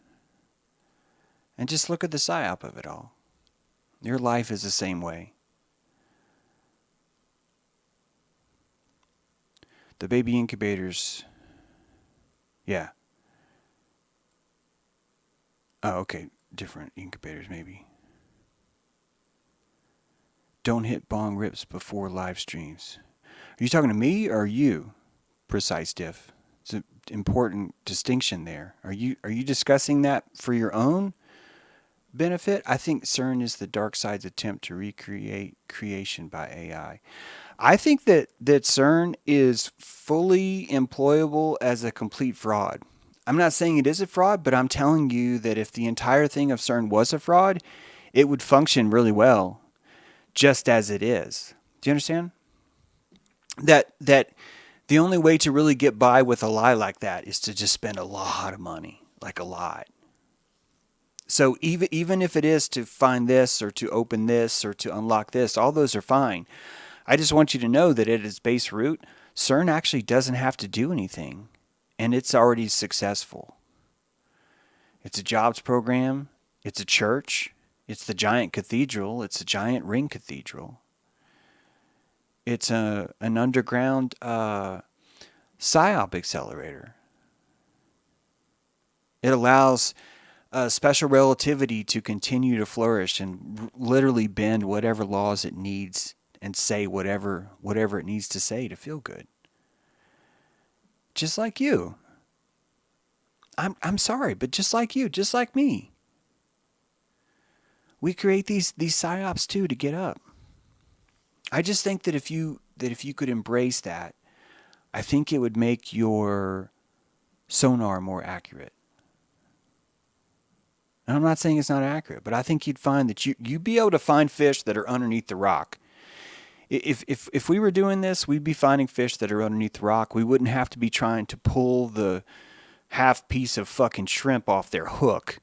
and just look at the psyop of it all. Your life is the same way. The baby incubators, yeah. Oh, okay. Different incubators, maybe. Don't hit bong rips before live streams. Are you talking to me or you, Precise Diff? It's an important distinction there. Are you discussing that for your own benefit? I think CERN is the dark side's attempt to recreate creation by AI. I think that CERN is fully employable as a complete fraud. I'm not saying it is a fraud, but I'm telling you that if the entire thing of CERN was a fraud, it would function really well, just as it is. Do you understand? That the only way to really get by with a lie like that is to just spend a lot of money, like a lot. So even if it is to find this or to open this or to unlock this, all those are fine. I just want you to know that at its base root, CERN actually doesn't have to do anything. And it's already successful. It's a jobs program. It's a church. It's the giant cathedral. It's a giant ring cathedral. It's an underground psyop accelerator. It allows special relativity to continue to flourish and literally bend whatever laws it needs and say whatever it needs to say to feel good. Just like you. I'm sorry, but just like you, just like me. We create these psyops too to get up. I just think that if you could embrace that, I think it would make your sonar more accurate. And I'm not saying it's not accurate, but I think you'd find that you'd be able to find fish that are underneath the rock. If we were doing this, we'd be finding fish that are underneath the rock. We wouldn't have to be trying to pull the half piece of fucking shrimp off their hook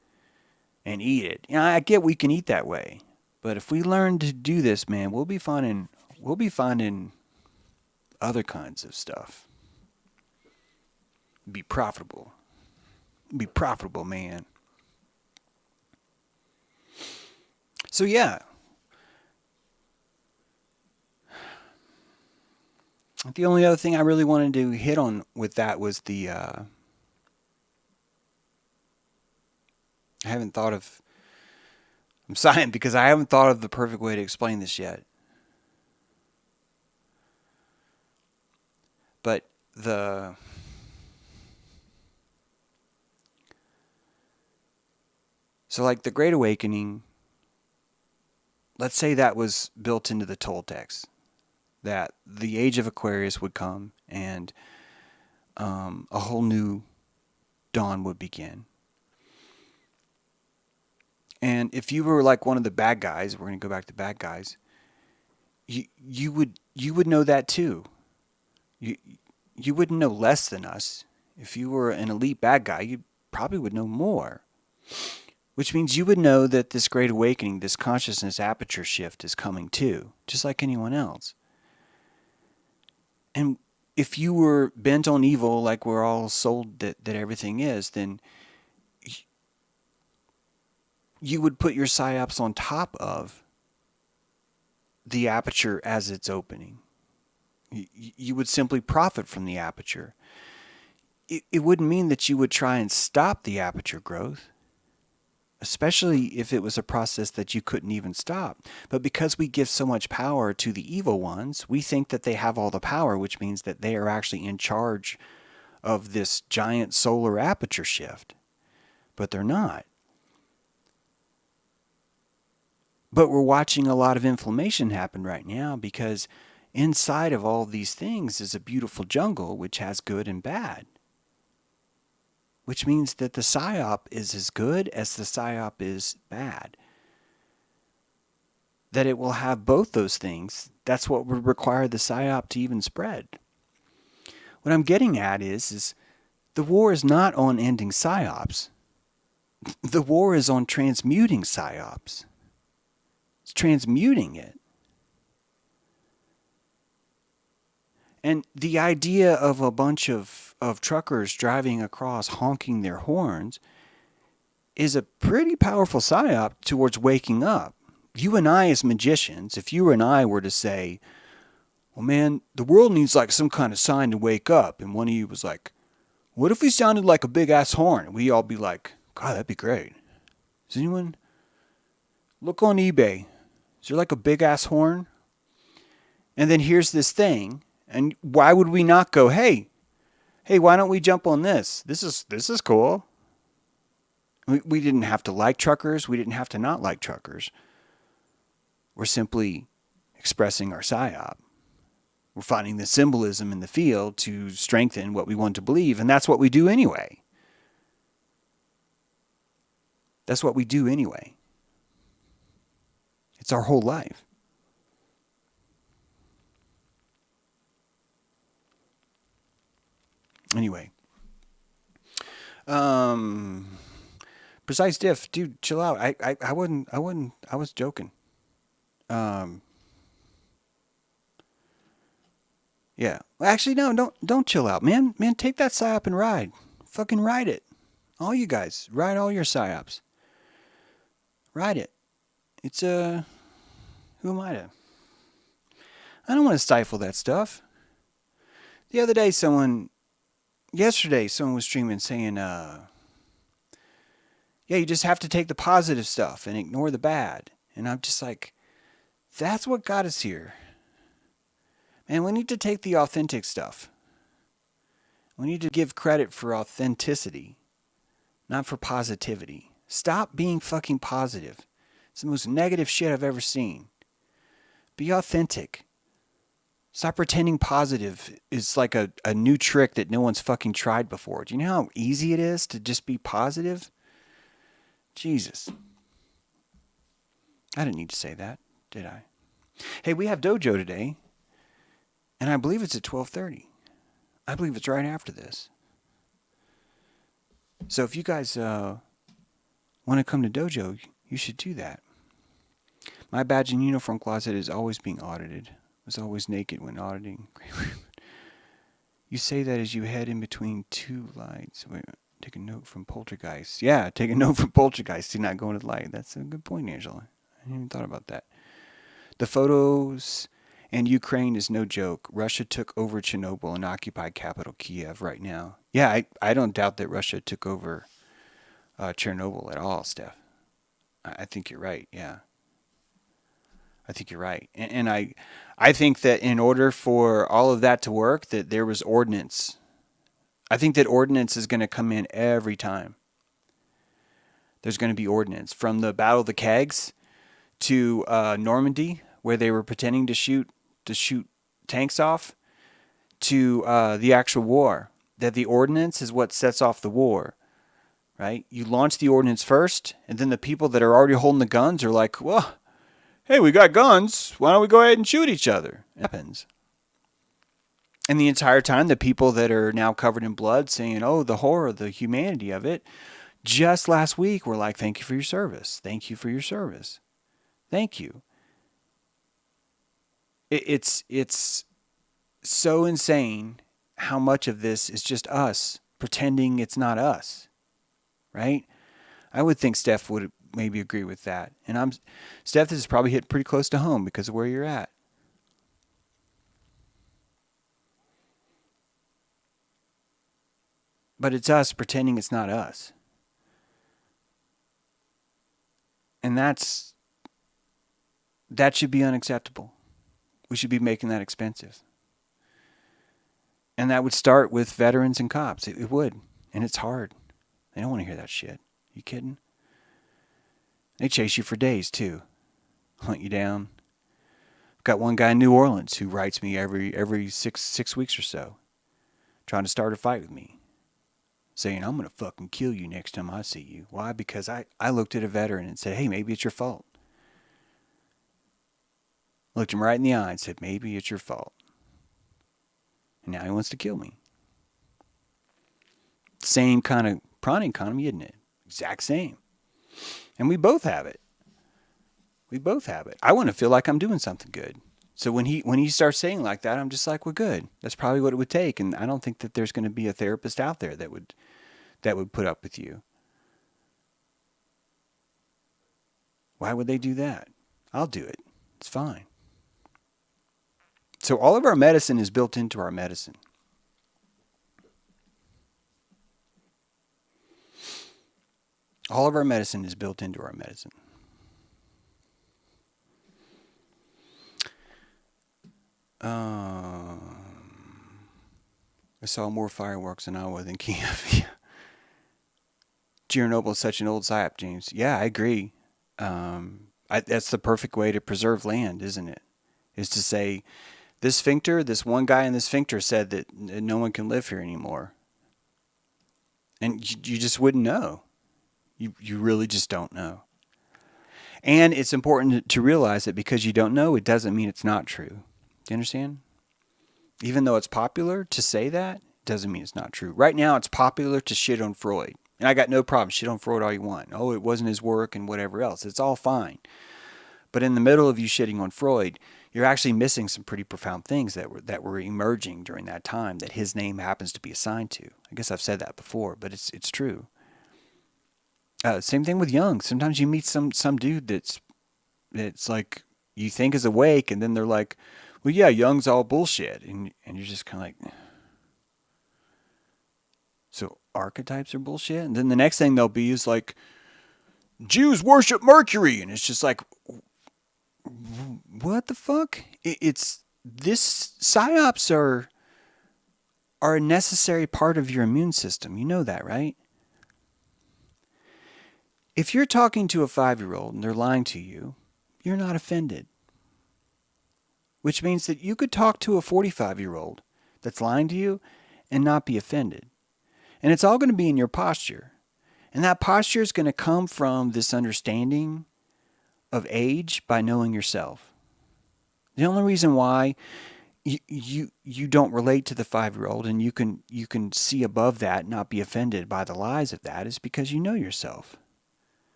and eat it. You know, I get we can eat that way, but if we learn to do this, man, we'll be finding other kinds of stuff. Be profitable. Be profitable, man. So yeah. The only other thing I really wanted to hit on with that was the I haven't thought of I'm sighing because I haven't thought of the perfect way to explain this yet. But so like the Great Awakening, let's say that was built into the Toltecs, that the age of Aquarius would come and a whole new dawn would begin. And if you were like one of the bad guys, we're going to go back to bad guys, you would know that too. You wouldn't know less than us. If you were an elite bad guy, you probably would know more. Which means you would know that this Great Awakening, this consciousness aperture shift is coming too, just like anyone else. And if you were bent on evil, like we're all sold that everything is, then you would put your psyops on top of the aperture as it's opening. You would simply profit from the aperture. It wouldn't mean that you would try and stop the aperture growth, especially if it was a process that you couldn't even stop. But because we give so much power to the evil ones, we think that they have all the power, which means that they are actually in charge of this giant solar aperture shift. But they're not. But we're watching a lot of inflammation happen right now because inside of all these things is a beautiful jungle which has good and bad. Which means that the psyop is as good as the psyop is bad. That it will have both those things. That's what would require the psyop to even spread. What I'm getting at is the war is not on ending psyops. The war is on transmuting psyops. It's transmuting it. And the idea of a bunch of truckers driving across honking their horns is a pretty powerful psyop towards waking up. You and I as magicians, if you and I were to say, well man, the world needs like some kind of sign to wake up, and one of you was like, what if we sounded like a big ass horn? And we all be like, God, that'd be great. Does anyone look on eBay? Is there like a big ass horn? And then here's this thing. And why would we not go, hey, why don't we jump on this? This is cool. We didn't have to like truckers. We didn't have to not like truckers. We're simply expressing our psyop. We're finding the symbolism in the field to strengthen what we want to believe. And that's what we do anyway. That's what we do anyway. It's our whole life. Anyway. Precise diff, dude, chill out. I was joking. Yeah. Actually, no, don't chill out, man. Man, take that psyop and ride. Fucking ride it. All you guys, ride all your psyops. Ride it. It's who am I to? I don't want to stifle that stuff. The other day, yesterday, someone was streaming saying, yeah, you just have to take the positive stuff and ignore the bad. And I'm just like, that's what got us here. Man, we need to take the authentic stuff. We need to give credit for authenticity, not for positivity. Stop being fucking positive. It's the most negative shit I've ever seen. Be authentic. Stop pretending positive is like a new trick that no one's fucking tried before. Do you know how easy it is to just be positive? Jesus. I didn't need to say that, did I? Hey, we have dojo today, and I believe it's at 12:30. I believe it's right after this. So if you guys want to come to dojo, you should do that. My badge and uniform closet is always being audited. I was always naked when auditing. You say that as you head in between two lights. Wait, take a note from Poltergeist. Yeah, take a note from Poltergeist. Do not go into the light. That's a good point, Angela. I hadn't even thought about that. The photos and Ukraine is no joke. Russia took over Chernobyl and occupied capital Kiev right now. Yeah, I don't doubt that Russia took over Chernobyl at all, Steph. I think you're right, yeah. I think you're right. And I think that in order for all of that to work, that there was ordinance. I think that ordinance is going to come in every time. There's going to be ordinance. From the Battle of the Kegs to Normandy, where they were pretending to shoot tanks off, to the actual war. That the ordinance is what sets off the war. Right? You launch the ordinance first, and then the people that are already holding the guns are like, well, hey, we got guns. Why don't we go ahead and shoot each other? It happens. And the entire time, the people that are now covered in blood saying, oh, the horror, the humanity of it, just last week were like, thank you for your service. Thank you for your service. Thank you. It's so insane how much of this is just us pretending it's not us, right? I would think Steph would maybe agree with that. And Steph, this is probably hit pretty close to home because of where you're at. But it's us pretending it's not us. And that should be unacceptable. We should be making that expensive. And that would start with veterans and cops. It would. And it's hard. They don't want to hear that shit. You kidding? They chase you for days, too. Hunt you down. I've got one guy in New Orleans who writes me every six weeks or so, trying to start a fight with me, saying, I'm going to fucking kill you next time I see you. Why? Because I looked at a veteran and said, hey, maybe it's your fault. Looked him right in the eye and said, maybe it's your fault. And now he wants to kill me. Same kind of prawn economy, isn't it? Exact same. And we both have it. We both have it. I want to feel like I'm doing something good. So when he starts saying like that, I'm just like, well, good. That's probably what it would take. And I don't think that there's going to be a therapist out there that would put up with you. Why would they do that? I'll do it. It's fine. So all of our medicine is built into our medicine. All of our medicine is built into our medicine. I saw more fireworks in Iowa than Kiev. Chernobyl is such an old psyop, James. Yeah, I agree. That's the perfect way to preserve land, isn't it? Is to say, this one guy in this sphincter said that no one can live here anymore. And you just wouldn't know. You really just don't know. And it's important to realize that because you don't know, it doesn't mean it's not true. Do you understand? Even though it's popular to say that, doesn't mean it's not true. Right now, it's popular to shit on Freud. And I got no problem. Shit on Freud all you want. Oh, it wasn't his work and whatever else. It's all fine. But in the middle of you shitting on Freud, you're actually missing some pretty profound things that were emerging during that time that his name happens to be assigned to. I guess I've said that before, but it's true. Same thing with Jung. Sometimes you meet some dude that's it's like you think is awake, and then they're like, well, yeah, Jung's all bullshit. And you're just kind of like, so archetypes are bullshit? And then the next thing they'll be is like, Jews worship Mercury. And it's just like, what the fuck? It's this psyops are a necessary part of your immune system. You know that, right? If you're talking to a 5-year-old and they're lying to you, you're not offended. Which means that you could talk to a 45-year-old that's lying to you and not be offended. And it's all going to be in your posture. And that posture is going to come from this understanding of age by knowing yourself. The only reason why you don't relate to the 5-year-old and you can see above that and not be offended by the lies of that is because you know yourself.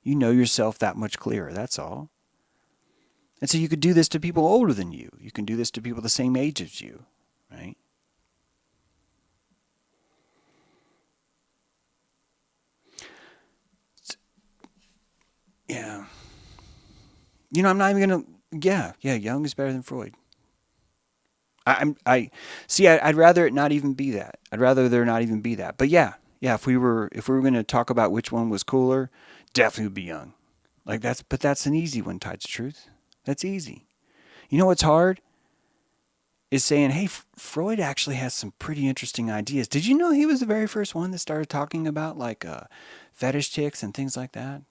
You know yourself that much clearer, that's all. And so you could do this to people older than you. You can do this to people the same age as you, right? Yeah. You know, I'm not even gonna. Yeah, Jung is better than Freud. I'd rather it not even be that. I'd rather there not even be that. But yeah. If we were gonna talk about which one was cooler, definitely would be Jung. But that's an easy one, Tides of Truth. That's easy. You know what's hard? Is saying, hey, Freud actually has some pretty interesting ideas. Did you know he was the very first one that started talking about fetish chicks and things like that?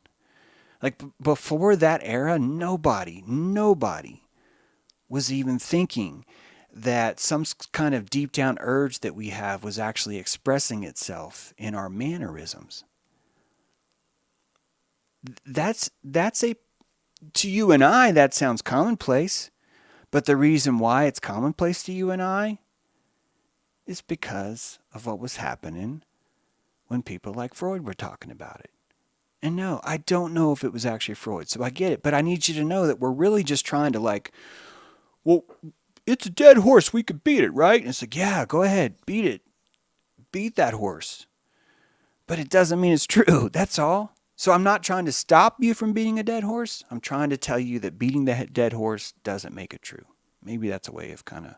Like before that era, nobody was even thinking that some kind of deep down urge that we have was actually expressing itself in our mannerisms. That's a to you and I that sounds commonplace, but the reason why it's commonplace to you and I is because of what was happening when people like Freud were talking about it. And no, I don't know if it was actually Freud, so I get it. But I need you to know that we're really just trying to well, it's a dead horse. We could beat it, right? And it's like, yeah, go ahead, beat it. Beat that horse. But it doesn't mean it's true. That's all. So I'm not trying to stop you from beating a dead horse. I'm trying to tell you that beating the dead horse doesn't make it true. Maybe that's a way of kind of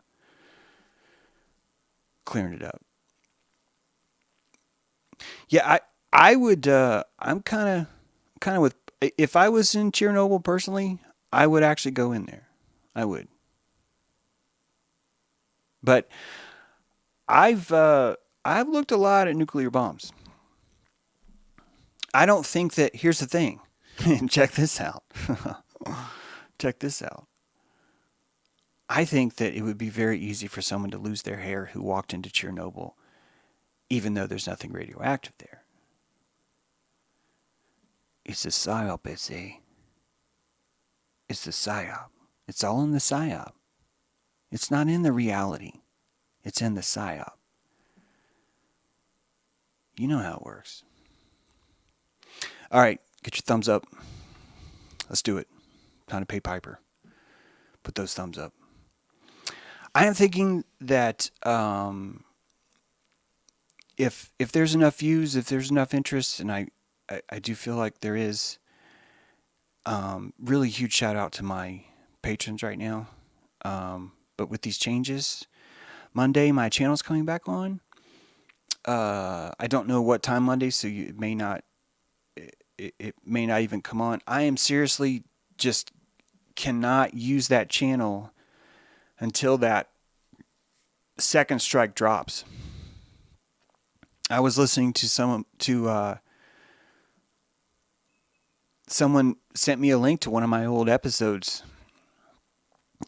clearing it up. Yeah, I would. I'm kind of with. If I was in Chernobyl personally, I would actually go in there. I would. But I've looked a lot at nuclear bombs. I don't think that. Here's the thing. Check this out. Check this out. I think that it would be very easy for someone to lose their hair who walked into Chernobyl, even though there's nothing radioactive there. It's a psyop, It's the psyop. It's all in the psyop. It's not in the reality. It's in the psyop. You know how it works. All right, get your thumbs up. Let's do it. Time to pay Piper. Put those thumbs up. I am thinking that if there's enough views, if there's enough interest, and I do feel like there is, really huge shout out to my patrons right now. But with these changes, Monday my channel's coming back on. I don't know what time Monday, so it may not even come on. I am seriously just cannot use that channel until that second strike drops. I was listening to someone sent me a link to one of my old episodes.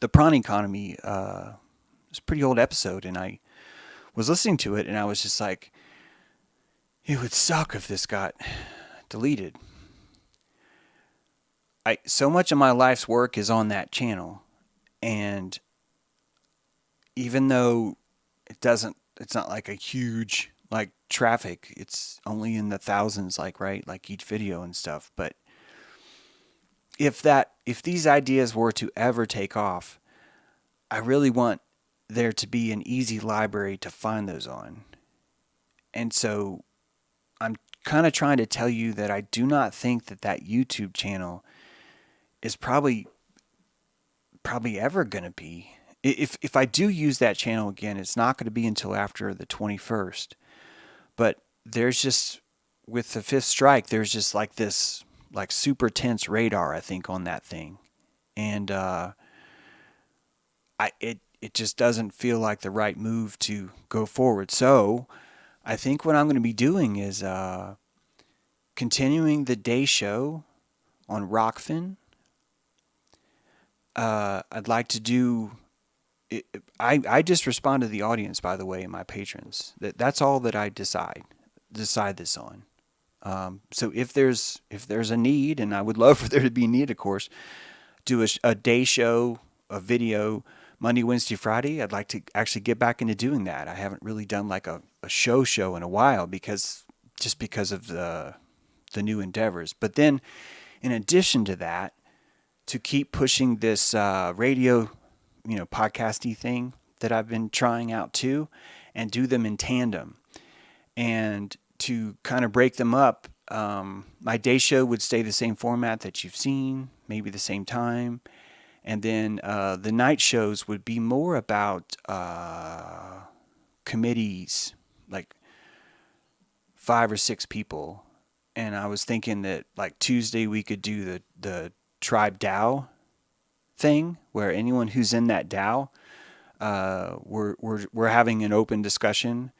The prawn economy, it's a pretty old episode, and I was listening to it, and I was just like, it would suck if this got deleted. So much of my life's work is on that channel, and even though it's not like a huge traffic, it's only in the thousands, right, each video and stuff. But if these ideas were to ever take off, I really want there to be an easy library to find those on. And so I'm kind of trying to tell you that I do not think that YouTube channel is probably ever going to be. If I do use that channel again, it's not going to be until after the 21st. But there's just, with the fifth strike, there's just like this like super tense radar, I think, on that thing. And it just doesn't feel like the right move to go forward. So I think what I'm going to be doing is continuing the day show on Rockfin. I'd like to do. I just respond to the audience, by the way, and my patrons. That's all that I decide this on. So if there's a need, and I would love for there to be a need, of course, do a day show, a video, Monday, Wednesday, Friday. I'd like to actually get back into doing that. I haven't really done like a show in a while because of the new endeavors. But then, in addition to that, to keep pushing this radio, podcasty thing that I've been trying out too, and do them in tandem, and to kind of break them up. My day show would stay the same format that you've seen, maybe the same time. And then the night shows would be more about committees, like 5 or 6 people. And I was thinking that like Tuesday we could do the tribe DAO thing, where anyone who's in that DAO, we're having an open discussion.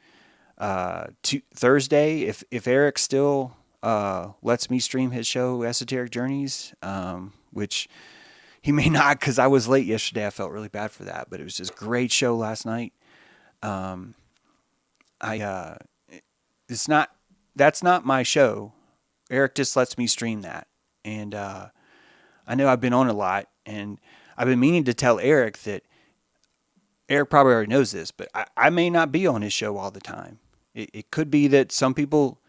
Thursday, if Eric still lets me stream his show Esoteric Journeys, which he may not, because I was late yesterday. I felt really bad for that, but it was just a great show last night. That's not my show. Eric just lets me stream that, and I know I've been on a lot, and I've been meaning to tell Eric that. Eric probably already knows this, but I may not be on his show all the time. It could be that some people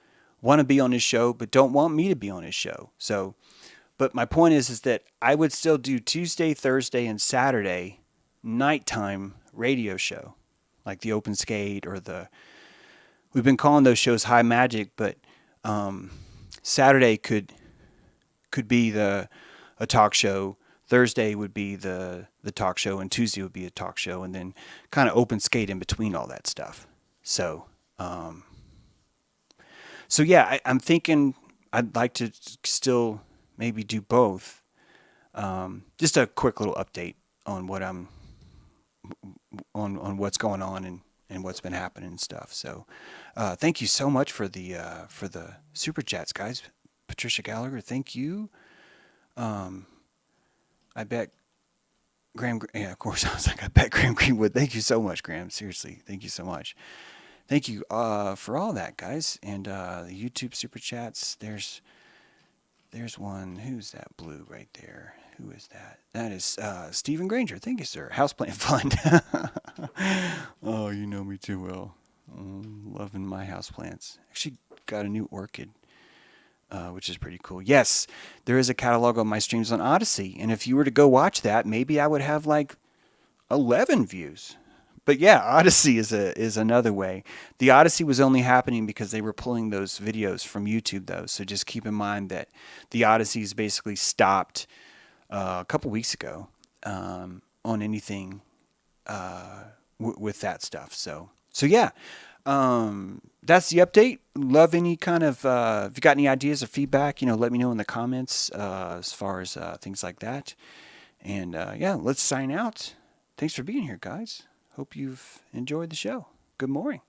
want to be on his show but don't want me to be on his show. So, but my point is that I would still do Tuesday, Thursday, and Saturday nighttime radio show, like the Open Skate or we've been calling those shows High Magic, but Saturday could be a talk show. Thursday would be the talk show, and Tuesday would be a talk show, and then kind of open skate in between all that stuff. So, yeah, I'm thinking I'd like to still maybe do both. Just a quick little update on what on what's going on and what's been happening and stuff. So, thank you so much for the super chats, guys. Patricia Gallagher, thank you. I bet Graham, yeah, of course. I was like, I bet Graham Greenwood. Thank you so much, Graham. Seriously, thank you so much. Thank you for all that, guys. And the YouTube super chats. There's one. Who's that blue right there? Who is that? That is Stephen Granger. Thank you, sir. Houseplant Fund. Oh, you know me too well. Loving my houseplants. Actually got a new orchid. Which is pretty cool. Yes, there is a catalog of my streams on Odyssey, and if you were to go watch that, maybe I would have like 11 views. But yeah, Odyssey is another way. The Odyssey was only happening because they were pulling those videos from YouTube, though. So just keep in mind that the Odysseys basically stopped a couple weeks ago on anything with that stuff. So yeah. That's the update. Love any kind of, if you got any ideas or feedback, let me know in the comments, as far as, things like that. And, yeah, let's sign out. Thanks for being here, guys. Hope you've enjoyed the show. Good morning.